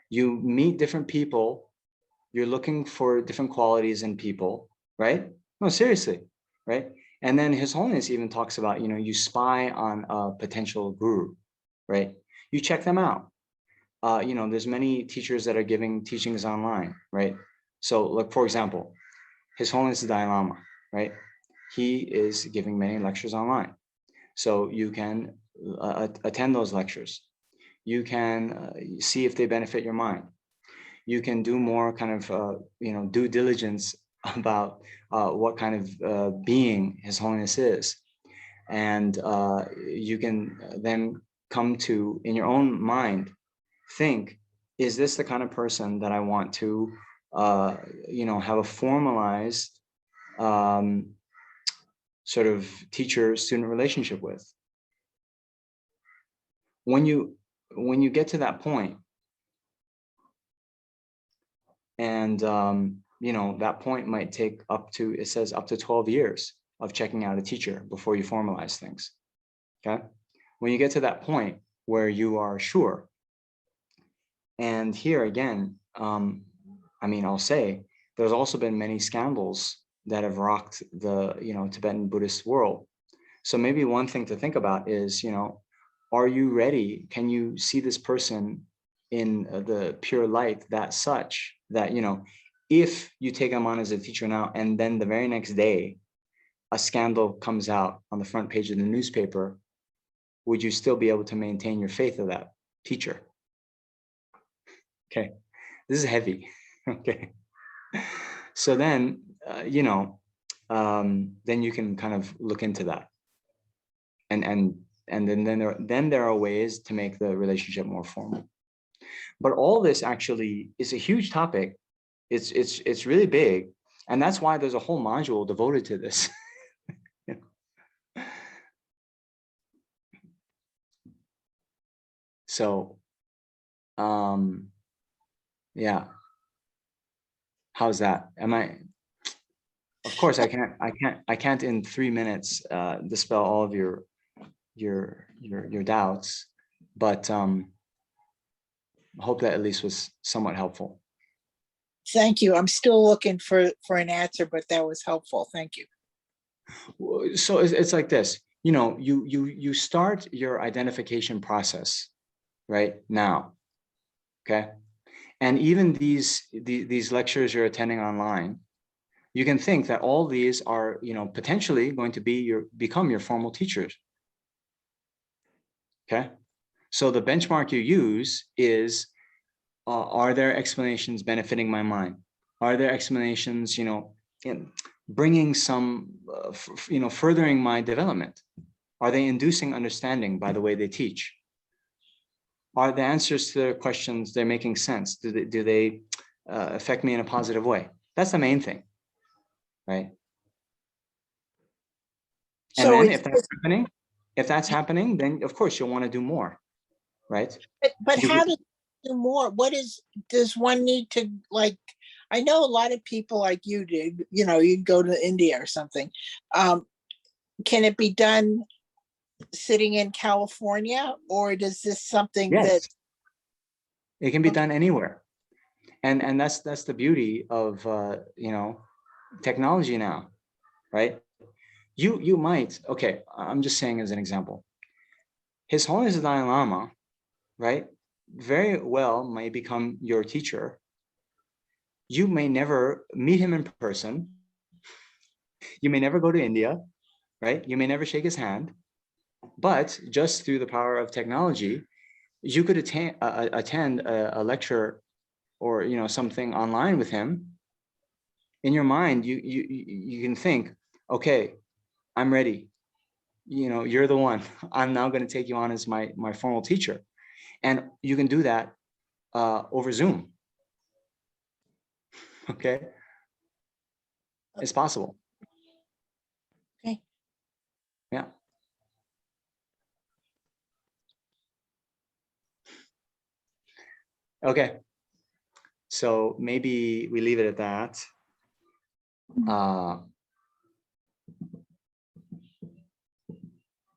You meet different people, you're looking for different qualities in people, right? No, seriously, right? And then His Holiness even talks about, you spy on a potential guru, right? You check them out. There's many teachers that are giving teachings online, right? So, like, for example, His Holiness the Dalai Lama, right? He is giving many lectures online. So you can attend those lectures. You can see if they benefit your mind. You can do more kind of, due diligence about what kind of being His Holiness is. And you can then come to, in your own mind, think is this the kind of person that I want to, have a formalized sort of teacher-student relationship with? When you get to that point, and that point might take up to, it says up to 12 years of checking out a teacher before you formalize things. Okay, when you get to that point where you are sure, and here again, I'll say there's also been many scandals that have rocked the Tibetan Buddhist world. So maybe one thing to think about is, are you ready? Can you see this person in the pure light that such that, if you take them on as a teacher now, and then the very next day, a scandal comes out on the front page of the newspaper, would you still be able to maintain your faith of that teacher? Okay, this is heavy. Okay, so then, then you can kind of look into that. And then there are ways to make the relationship more formal. But all this actually is a huge topic. It's really big, and that's why there's a whole module devoted to this. So, yeah. How's that? Of course, I can't in 3 minutes dispel all of your doubts, but hope that at least was somewhat helpful. Thank you. I'm still looking for an answer, but that was helpful. Thank you. So it's like this, you start your identification process right now, okay? And even these lectures you're attending online, you can think that all these are, potentially going to become your formal teachers. Okay, so the benchmark you use is, are there explanations benefiting my mind? Are there explanations, bringing some, furthering my development? Are they inducing understanding by the way they teach? Are the answers to their questions, they're making sense? Do they affect me in a positive way? That's the main thing, right? And So then if that's happening, then of course you'll want to do more, right? but how to do more? Does one need to, like, I know a lot of people like you did, you go to India or something. Can it be done sitting in California, or does this something Yes. that It can be done anywhere. And that's the beauty of technology now, right? You might, okay, I'm just saying as an example, His Holiness the Dalai Lama, right, very well may become your teacher. You may never meet him in person. You may never go to India, right? You may never shake his hand, but just through the power of technology, you could attend a lecture or something online with him. In your mind, you can think, okay, I'm ready. You're the one. I'm now going to take you on as my formal teacher, and you can do that over Zoom. Okay, it's possible. Okay. Yeah. Okay. So maybe we leave it at that.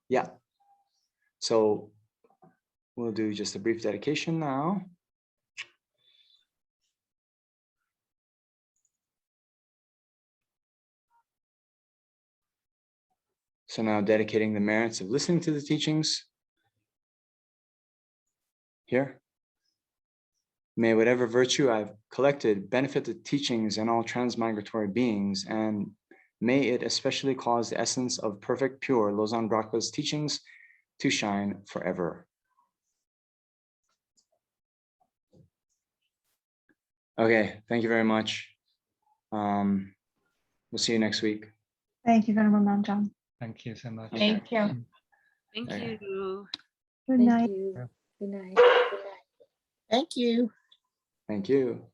Yeah. So we'll do just a brief dedication now. So now dedicating the merits of listening to the teachings here. May whatever virtue I've collected benefit the teachings and all transmigratory beings, and may it especially cause the essence of perfect, pure Losang Drakpa's teachings to shine forever. Okay, thank you very much. We'll see you next week. Thank you very much, Namjang. Thank you so much. Thank you. Thank Okay. you. Good Thank night. you. Good night. Thank you. Thank you.